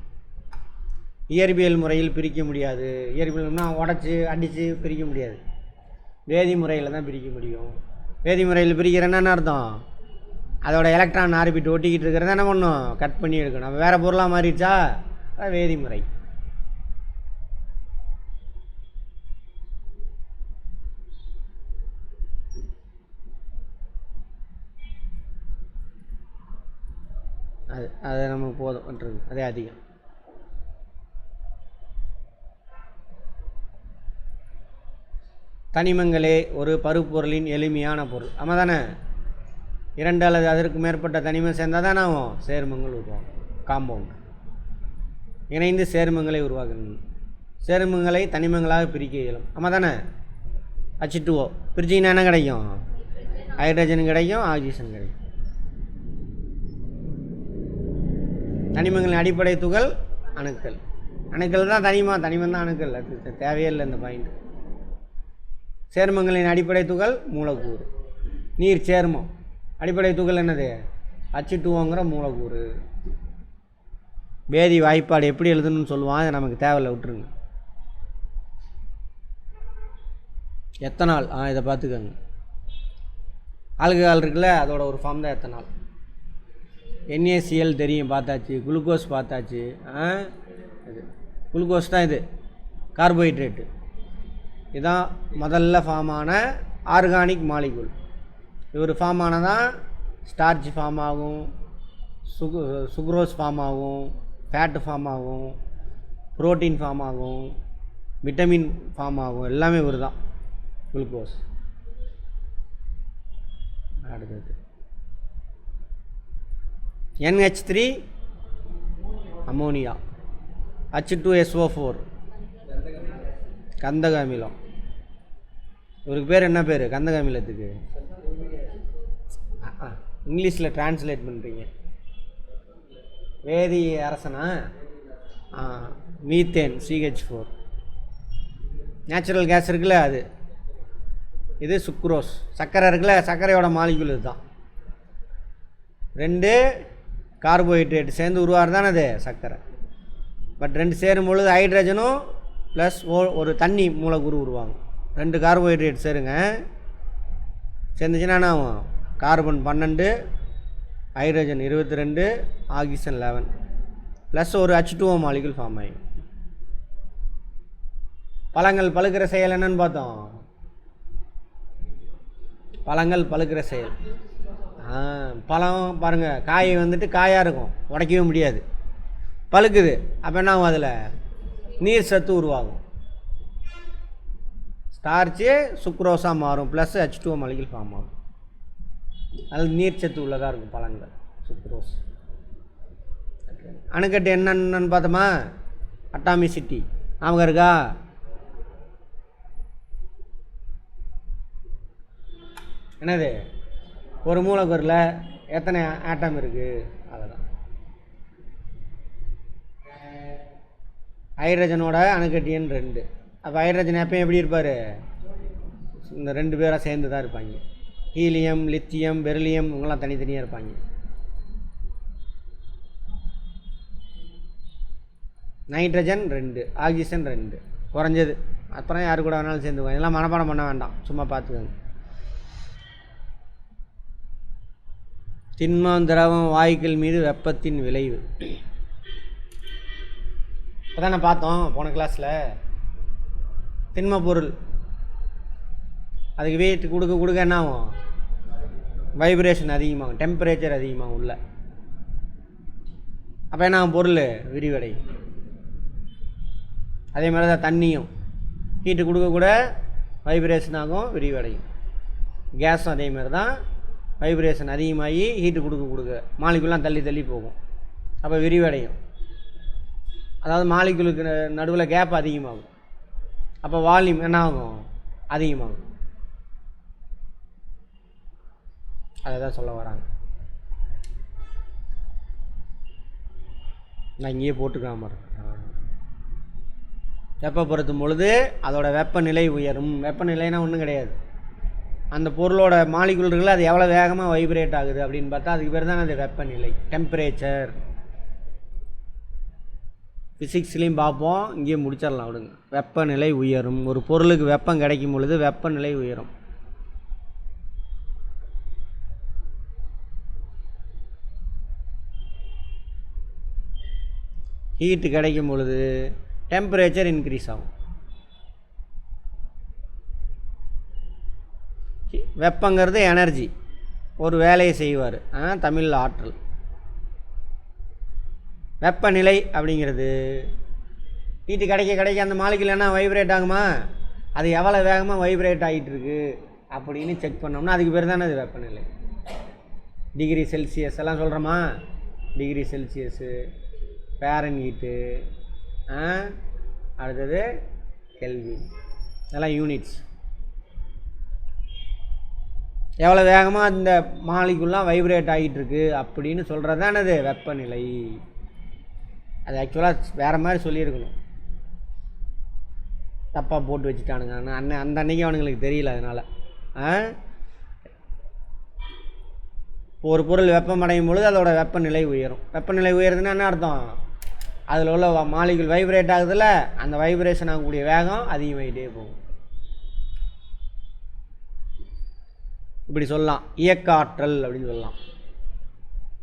S1: இயற்பியல் முறையில் பிரிக்க முடியாது. இயற்பியல்னா உடச்சி அடித்து பிரிக்க முடியாது. வேதி முறையில் தான் பிரிக்க முடியும். வேதி முறையில் பிரிக்கிறேன்னு அர்த்தம்? அதோட எலக்ட்ரான் ஆர்பிட் ஒட்டிக்கிட்டு இருக்கிறத என்ன பண்ணும்? கட் பண்ணி எடுக்கணும். நம்ம வேறு பொருளாக மாறிடுச்சா? அது வேதி முறை. அது நமக்கு போதும்ன்றது அதே அதிகம். தனிமங்களே ஒரு பருப்பொருளின் எளிமையான பொருள். ஆமாம் தானே? 2 அல்லது அதற்கு மேற்பட்ட தனிமம் சேர்ந்தால் தானே ஆகும் சேர்மங்கள் உருவாகும். காம்பவுண்ட் இணைந்து சேர்மங்களை உருவாக்குறது. சேர்மங்களை தனிமங்களாக பிரிக்க இயலும். ஆமாம் தானே? H2O பிரிச்சிங்கன்னா என்ன கிடைக்கும்? ஹைட்ரஜன் கிடைக்கும், ஆக்சிஜன் கிடைக்கும். தனிமங்களின் அடிப்படை துகள் அணுக்கள். அணுக்கள் தான் தனிமம், தனிமம் தான் அணுக்கள். அது தேவையே இல்லை இந்த பாயிண்ட். சேர்மங்களின் அடிப்படை துகள் மூலக்கூறு. நீர் சேர்மம் அடிப்படை துகள் என்னது? H2Oங்கிற மூலக்கூறு. வேதி வாய்ப்பாடு எப்படி எழுதணும்னு சொல்லுவான், அது நமக்கு தேவையில்லை, விட்டுருங்க. எத்தனால், இதை பார்த்துக்கோங்க. ஆல்கஹால் இருக்குல்ல, அதோட ஒரு ஃபார்ம் தான் எத்தனால். NaCl தெரியும், பார்த்தாச்சு. குளுக்கோஸ் பார்த்தாச்சு. இது குளுக்கோஸ் தான். இது கார்போஹைட்ரேட்டு. இதுதான் முதல்ல ஃபார்மான ஆர்கானிக் மாலிகுல். இது ஃபார்ம் ஆனதான் ஸ்டார்ச் ஃபார்ம் ஆகும், சுக்ரோஸ் ஃபார்ம் ஆகும், ஃபேட்டு ஃபார்ம் ஆகும், புரோட்டீன் ஃபார்ம் ஆகும், விட்டமின் ஃபார்ம் ஆகும். எல்லாமே இவர் தான். குளுக்கோஸ். அடுத்தது NH3 அமோனியா, H2SO4 கந்தக அமிலம். இவருக்கு பேர் என்ன பேர் கந்தக அமிலத்துக்கு? இங்கிலீஷில் டிரான்ஸ்லேட் பண்ணுறீங்க. வேதி அரசனா? Methane CH4. நேச்சுரல் கேஸ் இருக்குல்ல அது. இது சுக்ரோஸ். சர்க்கரை இருக்குல்ல, சர்க்கரையோட மாலிகுல் இதுதான். 2 கார்போஹைட்ரேட் சேர்ந்து உருவாகிறது தானே அது சர்க்கரை. பட் 2 சேரும் பொழுது ஹைட்ரஜனும் ப்ளஸ் ஒரு தண்ணி மூலக்கூறு உருவாகும். 2 கார்போஹைட்ரேட் சேருங்க, சேர்ந்துச்சுன்னா என்ன ஆகும்? கார்பன் 12, ஹைட்ரஜன் 22, ஆக்சிஜன் 11 ப்ளஸ் ஒரு H2O மாலிகுல் ஃபார்ம் ஆகும். பழங்கள் பழுக்கிற செயல் என்னன்னு பார்த்தோம். பழங்கள் பழுக்கிற செயல். பழம் பாருங்கள், காய் வந்துட்டு காயாக இருக்கும், உடைக்கவே முடியாது, பழுக்குது. அப்போ என்ன ஆகும்? அதில் நீர் சத்து உருவாகும். ஸ்டார்ச்சு சுக்ரோஸாக மாறும், ப்ளஸ் H2O மாலிகுல் ஃபார்ம் ஆகும். அதில் நீர் சத்து உள்ளதாக இருக்கும் பழங்கள், சுக்ரோஸ். அணுக்கட்டு என்னன்னு பார்த்தோமா? அட்டாமிசிட்டி ஞாபகம் இருக்கா? என்னது? ஒரு மூலக்கூறில் எத்தனை ஆட்டம் இருக்குது? அதுதான். ஹைட்ரஜனோட அணுக்கட்டு எண் 2. அப்போ ஹைட்ரஜன் எப்பயும் எப்படி இருப்பார்? இந்த 2 பேராக சேர்ந்து தான் இருப்பாங்க. ஹீலியம், லித்தியம், பெரிலியம் இவங்கெல்லாம் தனித்தனியாக இருப்பாங்க. நைட்ரஜன் 2, ஆக்சிஜன் 2 குறைஞ்சது. அப்புறம் யாரு கூட வேணாலும் சேர்ந்துக்குவாங்க. இதெல்லாம் மனப்பாடம் பண்ண வேண்டாம், சும்மா பார்த்துக்கோங்க. திண்மம், திரவம், வாயுக்கள் மீது வெப்பத்தின் விளைவு. இப்போ தானே பார்த்தோம் போன கிளாஸில். திண்ம பொருள் அதுக்கு வெயிட் கொடுக்க கொடுக்க என்ன ஆகும்? வைப்ரேஷன் அதிகமாகும், டெம்பரேச்சர் அதிகமாகும் உள்ள. அப்போ என்ன ஆகும்? பொருள் விரிவடை. அதே மாதிரி தான் தண்ணியும் ஹீட்டு கொடுக்க கூட வைப்ரேஷன் ஆகும், விரிவடையும். கேஸும் அதே மாதிரி தான், வைப்ரேஷன் அதிகமாகி ஹீட்டு கொடுக்க மாலிகுலாம் தள்ளி தள்ளி போகும், அப்போ விரிவடையும். அதாவது மாலிகுலுக்கு நடுவில் கேப் அதிகமாகும், அப்போ வால்யூம் என்ன ஆகும்? அதிகமாகும். அதை தான் சொல்ல வராங்க. நான் இங்கேயே போட்டுக்காம இருக்கேன். வெப்பப்படுத்தும் பொழுது அதோட வெப்பநிலை உயரும். வெப்பநிலைனா ஒன்றும் கிடையாது, அந்த பொருளோட மாலிகுல்கள் அது எவ்வளோ வேகமாக வைப்ரேட் ஆகுது அப்படின்னு பார்த்தா அதுக்கு பேர் தான் அது வெப்பநிலை, டெம்பரேச்சர். ஃபிசிக்ஸ்லேயும் பார்ப்போம், இங்கேயே முடிச்சிடலாம் விடுங்க. வெப்பநிலை உயரும். ஒரு பொருளுக்கு வெப்பம் கிடைக்கும் பொழுது வெப்பநிலை உயரும். ஹீட்டு கிடைக்கும் பொழுது டெம்பரேச்சர் இன்க்ரீஸ் ஆகும். வெப்பங்கிறது எனர்ஜி, ஒரு வேலையை செய்வார், தமிழில் ஆற்றல். வெப்பநிலை அப்படிங்கிறது ஹீட்டு கிடைக்க கிடைக்க அந்த மாலிகுல் என்ன வைப்ரேட் ஆகுமா, அது எவ்வளோ வேகமாக வைப்ரேட் ஆகிட்டு இருக்கு அப்படின்னு செக் பண்ணோம்னா அதுக்கு பேர் தானே அது வெப்பநிலை. டிகிரி செல்சியஸ் எல்லாம் சொல்கிறோமா? டிகிரி செல்சியஸு, ஃபேரன்ஹீட்டு, அடுத்தது கெல்வின், இதெல்லாம் யூனிட்ஸ். எவ்வளோ வேகமாக அந்த மாலிகுல்லாம் வைப்ரேட் ஆகிட்டுருக்கு அப்படின்னு சொல்கிறது தானே அது வெப்பநிலை. அது ஆக்சுவலாக வேறு மாதிரி சொல்லியிருக்கணும், தப்பாக போட்டு வச்சுட்டானுங்க. அந்த அன்னைக்கு அவனுங்களுக்கு தெரியல. அதனால் ஒரு பொருள் வெப்பமடையும் பொழுது அதோட வெப்பநிலை உயரும். வெப்பநிலை உயருதுன்னா என்ன அர்த்தம்? அதில் உள்ள மாலிகுல் வைப்ரேட் ஆகுதுல்ல, அந்த வைப்ரேஷன் ஆகக்கூடிய வேகம் அதிகமாகிட்டே போகும். இப்படி சொல்லலாம், இயக்க ஆற்றல் அப்படின்னு சொல்லலாம்.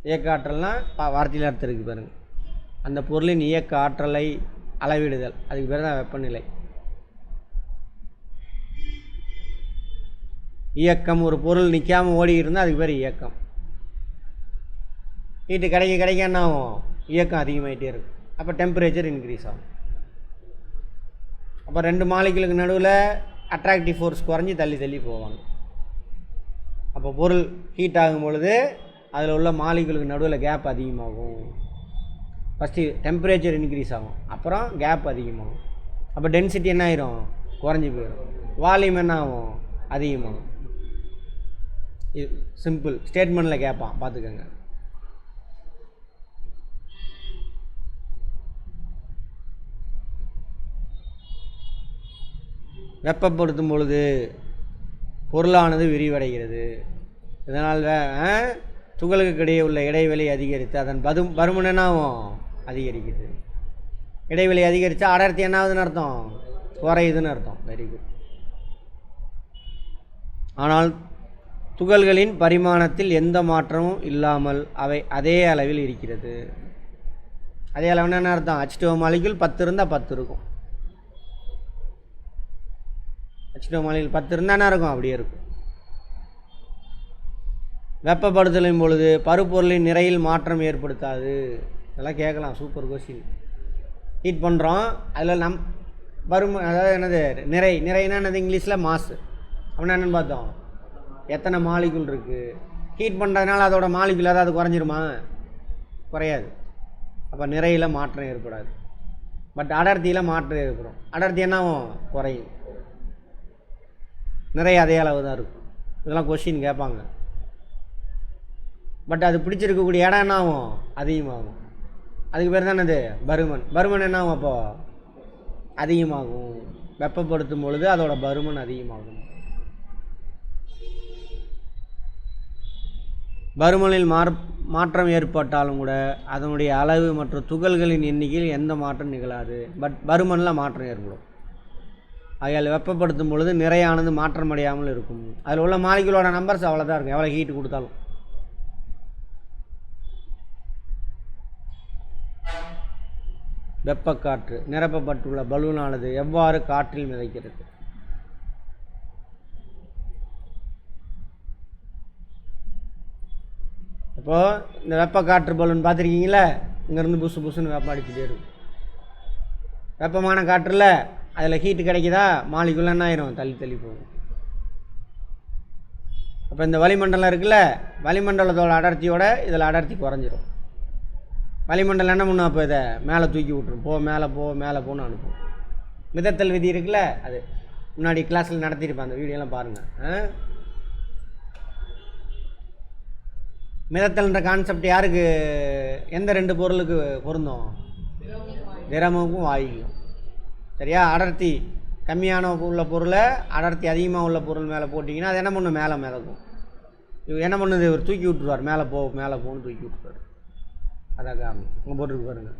S1: இயக்க ஆற்றல்னால் வார்த்தையில் அர்த்தம் இருக்குது பாருங்கள். அந்த பொருளின் இயக்க ஆற்றலை அளவிடுதல், அதுக்கு பேர் தான் வெப்பநிலை. இயக்கம், ஒரு பொருள் நிற்காமல் ஓடி இருந்தால் அதுக்கு பேர் இயக்கம். ஹீட்டு கிடைக்க கிடைக்க என்ன ஆகும்? இயக்கம் அதிகமாகிட்டே இருக்கும், அப்போ டெம்பரேச்சர் இன்க்ரீஸ் ஆகும். அப்போ 2 மாலிகுலுக்கு நடுவில் அட்ராக்டிவ் ஃபோர்ஸ் குறைஞ்சி தள்ளி போவாங்க. அப்போ பொருள் ஹீட் ஆகும் பொழுது அதில் உள்ள மாலிகுலுக்கு நடுவில் கேப் அதிகமாகும். ஃபஸ்ட்டு டெம்பரேச்சர் இன்க்ரீஸ் ஆகும், அப்புறம் கேப் அதிகமாகும். அப்போ டென்சிட்டி என்ன ஆயிரும்? குறைஞ்சி போயிடும். வால்யூம் என்ன ஆகும்? அதிகமாகும். இது சிம்பிள் ஸ்டேட்மெண்ட்டில் கேட்பான், பார்த்துக்கோங்க. வெப்பப்படுத்தும் பொழுது பொருளானது விரிவடைகிறது. இதனால் துகளுக்கு இடையே உள்ள இடைவெளி அதிகரித்து அதன் பருமன் என்னாகும்? அதிகரிக்குது. இடைவெளி அதிகரித்தா அடர்த்தி என்னாகுதுன்னு அர்த்தம்? குறையுதுன்னு அர்த்தம். Very good. ஆனால் துகள்களின் பரிமாணத்தில் எந்த மாற்றமும் இல்லாமல் அவை அதே அளவில் இருக்கிறது. அதே அளவுன்னு என்ன அர்த்தம்? H2O மாலிகுல் 10 இருந்தால் 10 இருக்கும். H2O மாலிகுல் 10 இருந்தால் என்ன இருக்கும்? அப்படியே இருக்கும். வெப்பப்படுத்தலின் பொழுது பருப்பொருளின் நிறையில் மாற்றம் ஏற்படுத்தாது. இதெல்லாம் கேட்கலாம், சூப்பர் கொஸ்டின். ஹீட் பண்ணுறோம், அதில் அதாவது என்னது? நிறைனா என்னது? இங்கிலீஷில் மாசு. அப்படின்னா என்னென்னு பார்த்தோம்? எத்தனை மாலிகுல் இருக்குது. ஹீட் பண்ணுறதுனால அதோட மாலிகுல் ஏதாவது குறைஞ்சிருமா? குறையாது. அப்போ நிறையில் மாற்றம் ஏற்படாது. பட் அடர்த்தியில் மாற்றம் ஏற்படும். அடர்த்தி என்னாகும்? குறையும். நிறைய அதே அளவு தான் இருக்கும். இதெல்லாம் கொஸ்டின் கேட்பாங்க. பட் அது பிடிச்சிருக்கக்கூடிய இடம் என்ன ஆகும்? அதிகமாகும். அதுக்கு பேர் தான் என்னது? பருமன். பருமன் என்ன ஆகும்? அப்போது அதிகமாகும். வெப்பப்படுத்தும் பொழுது அதோட பருமன் அதிகமாகும். பருமனில் மாற்றம் ஏற்பட்டாலும் கூட அதனுடைய அளவு மற்றும் துகள்களின் எண்ணிக்கையில் எந்த மாற்றம் நிகழாது. பட் பருமனில் மாற்றம் ஏற்படும். ஆகையால் வெப்பப்படுத்தும் பொழுது நிறையானது மாற்றம் அடையாமல் இருக்கும். அதில் உள்ள மாலிகுலோட நம்பர்ஸ் அவ்வளோதான் இருக்கும், எவ்வளோ ஹீட் கொடுத்தாலும். வெப்பக்காற்று நிரப்பப்பட்டுள்ள பலூனானது எவ்வாறு காற்றில் மிதக்கிறது? இப்போது இந்த வெப்பக்காற்று பலூன் பார்த்துருக்கீங்களா? இங்கேருந்து புசு புசுன்னு வெப்பம் அடிச்சுட்டே இருக்கும். வெப்பமான காற்றில் அதில் ஹீட்டு கிடைக்குதா? மாலிகுல் என்ன ஆயிரும்? தள்ளி போகும். அப்போ இந்த வளிமண்டலம் இருக்குல்ல, வளிமண்டலத்தோட அடர்த்தியோட இதில் அடர்த்தி குறைஞ்சிரும். வளிமண்டலம் என்ன பண்ணும்? அப்போ இதை மேலே தூக்கி விட்டுரும். மேலே போன்னு அனுப்பும். மிதத்தல் விதி இருக்குல்ல, அது முன்னாடி கிளாஸில் நடத்தியிருப்பேன், அந்த வீடியோலாம் பாருங்கள். மிதத்தல்ன்ற கான்செப்ட் யாருக்கு, எந்த ரெண்டு பொருளுக்கு பொருந்தும்? திரவமுக்கும் வாயுக்கும். சரியா? அடர்த்தி கம்மியான உள்ள பொருளை அடர்த்தி அதிகமாக உள்ள பொருள் மேலே போட்டிங்கன்னா அது என்ன பண்ணும்? மேலே மிதக்கும். இவர் என்ன பண்ணுது? இவர் தூக்கி விட்டுருவார். மேலே போகணும்னு தூக்கி விட்டுருவார். அதான் காரணம். இங்கே போட்டுருக்கு பாருங்கள்.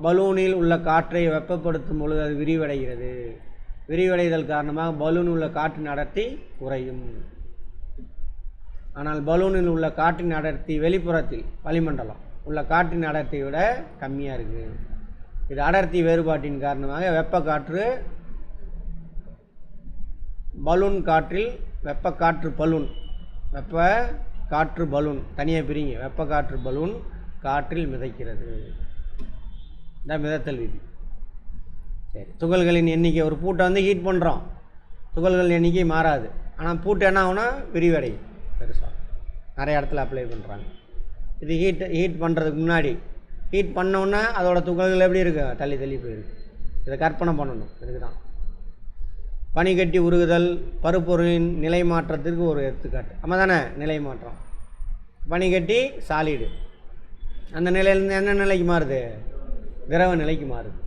S1: பலூனில் உள்ள காற்றை வெப்பப்படுத்தும் பொழுது அது விரிவடைகிறது. விரிவடைதல் காரணமாக பலூனில் உள்ள காற்றின் அடர்த்தி குறையும். ஆனால் பலூனில் உள்ள காற்றின் அடர்த்தி வெளிப்புறத்தில் வளிமண்டலம் உள்ள காற்றின் அடர்த்தியை விட கம்மியாக இருக்குது. இது அடர்த்தி வேறுபாட்டின் காரணமாக வெப்பக்காற்று பலூன் காற்றில் வெப்பக்காற்று பலூன் தனியாக பிரிங்க. வெப்பக்காற்று பலூன் காற்றில் மிதக்கிறது. இந்த மிதத்தல் விதி. சரி, துகள்களின் எண்ணிக்கை, ஒரு பூட்டை வந்து ஹீட் பண்ணுறோம், துகள்கள் எண்ணிக்கை மாறாது. ஆனால் பூட்டு என்ன ஆகுனா விரிவடையும். பெருசாக நிறைய இடத்துல அப்ளை பண்ணுறாங்க. இது ஹீட் பண்ணுறதுக்கு முன்னாடி ஹீட் பண்ணோன்னா அதோட துகள்கள் எப்படி இருக்கு? தள்ளி போயிருக்கு. இதை கற்பனை பண்ணணும். இதுக்கு தான் பனிக்கட்டி உருகுதல் பருப்பொருளின் நிலை மாற்றத்திற்கு ஒரு எடுத்துக்காட்டு. ஆமாம் தானே? நிலை மாற்றம். பனிக்கட்டி சாலிடு, அந்த நிலையிலேருந்து என்ன நிலைக்கு மாறுது? திரவ நிலைக்கு மாறுது.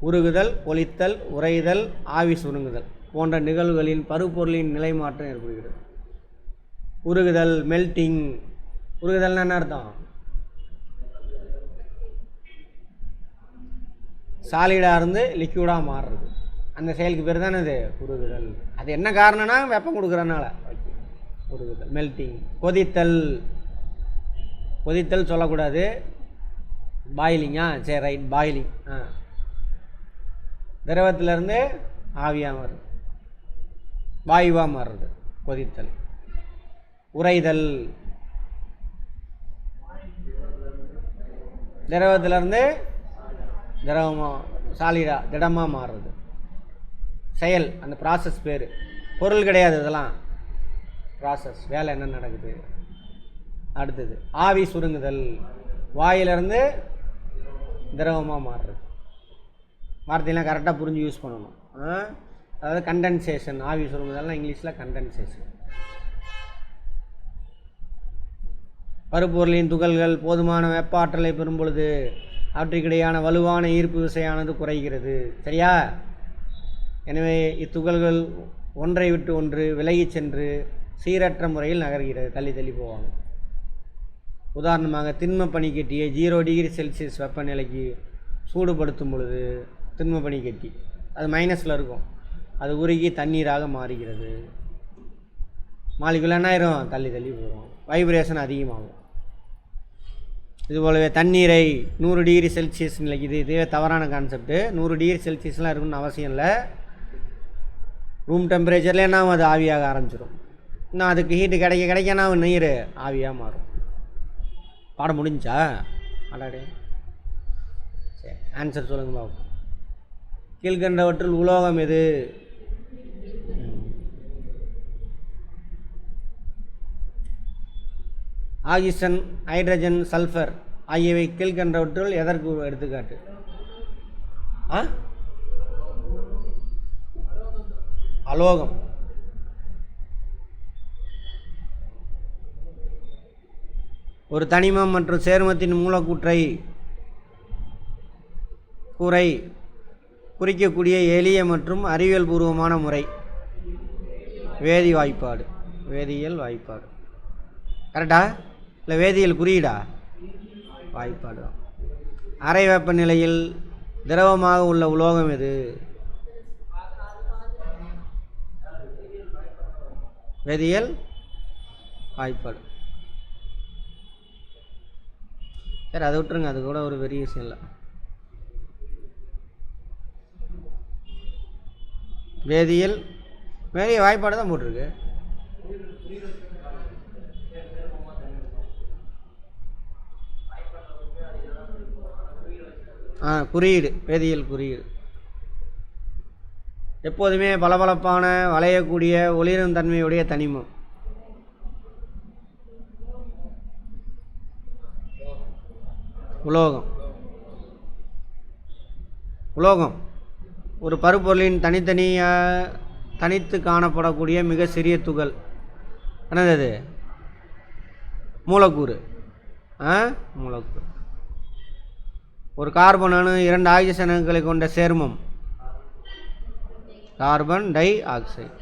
S1: உருகுதல், ஒலித்தல், உறைதல், ஆவி சுருங்குதல் போன்ற நிகழ்வுகளின் பருப்பொருளின் நிலை மாற்றம் ஏற்படுகிறது. உருகுதல், மெல்ட்டிங். உருகுதல்னா என்ன அர்த்தம்? சாலிடாக இருந்து லிக்யூடாக மாறுறது. அந்த செயலுக்கு பேர் தானே அது உருகுதல். அது என்ன காரணம்னா வெப்பம் கொடுக்குறதுனால உருகுதல். மெல்ட்டிங். கொதித்தல் சொல்லக்கூடாது, பாயிலிங்கா? சரி, ரைட், பாயிலிங். திரவத்திலேருந்து ஆவியாக மாறுது, வாயுவாக மாறுறது கொதித்தல். உறைதல், திரவத்திலேருந்து திடமாக மாறுறது செயல், அந்த ப்ராசஸ் பேர். பொருள் கிடையாது இதெல்லாம், ப்ராசஸ், வேலை என்ன நடக்குது. அடுத்தது ஆவி சுருங்குதல், வாயிலிருந்து திரவமாக மாறுறது. வார்த்தையெல்லாம் கரெக்டாக புரிஞ்சு யூஸ் பண்ணணும். அதாவது கண்டென்சேஷன், ஆவி சுருங்குதல்னா இங்கிலீஷில் கண்டென்சேஷன். பருப்பொருளின் துகள்கள் போதுமான வெப்ப ஆற்றலை பெறும் பொழுது அவற்றுக்கிடையான வலுவான ஈர்ப்பு விசையானது குறைகிறது. சரியா? எனவே இத்துகள்கள் ஒன்றை விட்டு ஒன்று விலகி சென்று சீரற்ற முறையில் நகர்கிறது, தள்ளி தள்ளி போவாங்க. உதாரணமாக திண்ம பனிக்கட்டியை 0 டிகிரி செல்சியஸ் வெப்பநிலைக்கு சூடுபடுத்தும் பொழுது திண்ம பனிக்கட்டி அது மைனஸில் இருக்கும், அது உருகி தண்ணீராக மாறுகிறது. மாலிகுல் என்ன ஆயிரும்? தள்ளி தள்ளி போகும், வைப்ரேஷன் அதிகமாகும். இதுபோலவே தண்ணீரை 100 டிகிரி செல்சியஸ் நிலைக்கு, இதுவே தவறான கான்செப்ட்டு. 100 டிகிரி செல்சியஸ்லாம் இருக்குன்னு அவசியம் இல்லை. ரூம் டெம்பரேச்சரில் என்ன அது ஆவியாக ஆரம்பிச்சிடும். இன்னும் அதுக்கு ஹீட்டு கிடைக்க கிடைக்கனா நீர் ஆவியாக மாறும். பாடம் முடிஞ்சா? அடாடே, சரி ஆன்சர் சொல்லுங்க பாப்போம். கீழ்கண்டவற்றில் உலோகம் எது? ஆக்சிஜன், ஹைட்ரஜன், சல்ஃபர் ஆகியவை கீழ்கண்டவற்றுள் எதற்கு எடுத்துக்காட்டு? அலோகம். ஒரு தனிமம் மற்றும் சேர்மத்தின் மூலக்கூற்றை குறிக்கக்கூடிய எளிய மற்றும் அறிவியல் பூர்வமான முறை வேதி வாய்ப்பாடு. வேதியியல் வாய்ப்பாடு கரெக்டா? இல்லை வேதியியல் குறியீடா? வாய்ப்பாடு தான். அறை வெப்பநிலையில் திரவமாக உள்ள உலோகம் எது? வேதியியல் வாய்ப்பாடு. சரி அதை விட்டுருங்க, அது கூட ஒரு பெரிய விஷயம் இல்லை. வேதியியல் வாய்ப்பாடு தான் போட்டிருக்கு. குறியீடு, வேதியியல் குறியீடு. எப்போதுமே பளபளப்பான வளையக்கூடிய ஒளிரும் தன்மையுடைய தனிமம். உலோகம். உலோகம் ஒரு பருப்பொருளின் தனித்து காணப்படக்கூடிய மிக சிறிய துகள். என்னது அது? மூலக்கூறு. மூலக்கூறு. ஒரு கார்பன் அணு 2 ஆக்சிஜன் அணுக்களை கொண்ட சேர்மம் கார்பன் டை ஆக்சைடு.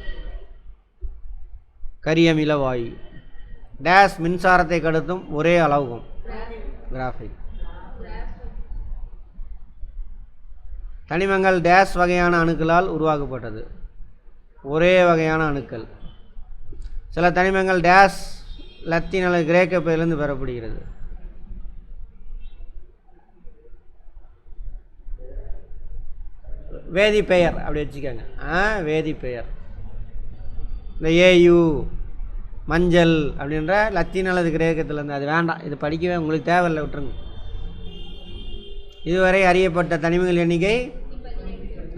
S1: கரியமில வாயு. டேஸ் மின்சாரத்தை கடத்தும் ஒரே அலோகம் கிராஃபைட். தனிமங்கள் டேஸ் வகையான அணுக்களால் உருவாக்கப்பட்டது. ஒரே வகையான அணுக்கள். சில தனிமங்கள் டேஸ் லத்தீன் அல்லது கிரேக்க பெயரிலிருந்து பெறப்படுகிறது. வேதி பெயர் அப்படி வச்சுக்கோங்க. வேதி பெயர். இந்த ஏயு மஞ்சள் அப்படின்ற லத்தீன் அல்லது கிரேக்கத்திலேருந்து. அது வேண்டாம், இது படிக்கவே உங்களுக்கு தேவையில்லை, விட்டுருங்க. இதுவரை அறியப்பட்ட தனிமங்கள் எண்ணிக்கை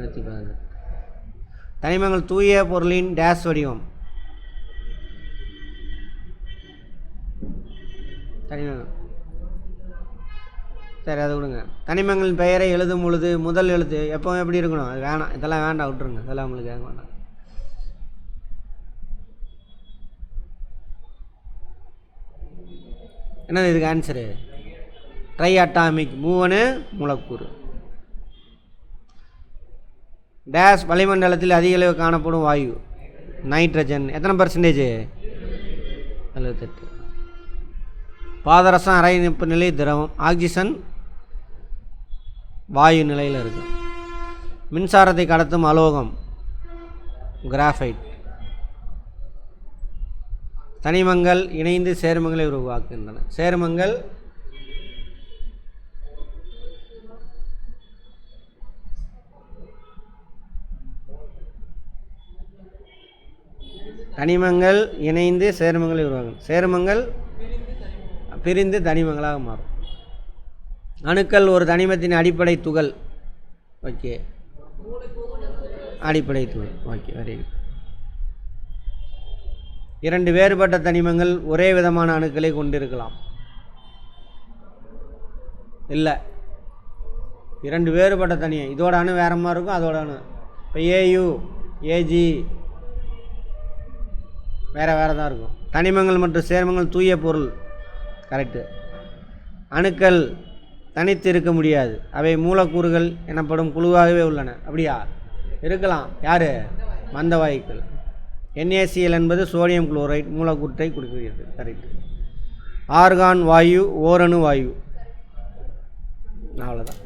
S1: 118. தனிமங்கள் தூய பொருளின் டேஸ் வடிவம். தனிமங்கள் சரி அதை விடுங்க. தனிமங்களின் பெயரை எழுதும் பொழுது முதல் எழுத்து எப்போ எப்படி இருக்கணும்? அது வேணாம், இதெல்லாம் வேண்டாம், விட்டுருங்க. இதெல்லாம் உங்களுக்கு கேட்க வேண்டாம். என்னது இதுக்கு ஆன்சரு? ட்ரை அட்டாமிக், மூவனு மூலக்கூறு. டேஸ் வளிமண்டலத்தில் அதிக அளவு காணப்படும் வாயு நைட்ரஜன். எத்தனை %? 78. பாதரசம் அரை வெப்பநிலை திரவம். ஆக்சிஜன் வாயு நிலையில் இருக்கு. மின்சாரத்தை கடத்தும் அலோகம் கிராஃபைட். தனிமங்கள் இணைந்து சேர்மங்களை உருவாக்குகின்றன. சேர்மங்கள் இணைந்து சேர்மங்களை உருவாக்கும். சேர்மங்கள் பிரிந்து தனிமங்களாக மாறும். அணுக்கள் ஒரு தனிமத்தின் அடிப்படை துகள். ஓகே, அடிப்படை தூள். Okay, very good. 2 வேறுபட்ட தனிமங்கள் ஒரே விதமான அணுக்களை கொண்டிருக்கலாம். இல்லை, 2 வேறுபட்ட தனியம், இதோட அணு வேற மாதிரி இருக்கும், அதோட அணு. இப்போ ஏயு ஏஜி வேறு தான் இருக்கும். தனிமங்கள் மற்றும் சேர்மங்கள் தூய பொருள். கரெக்டு. அணுக்கள் தனித்து இருக்க முடியாது, அவை மூலக்கூறுகள் எனப்படும் குழுவாகவே உள்ளன. அப்படியா? இருக்கலாம். யார்? மந்த வாயுக்கள். NaCl என்பது சோடியம் குளோரைடு மூலக்கூற்றை குறிக்கிறது. கரெக்ட். ஆர்கான் வாயு ஓரணு வாயு. அவ்வளோதான்.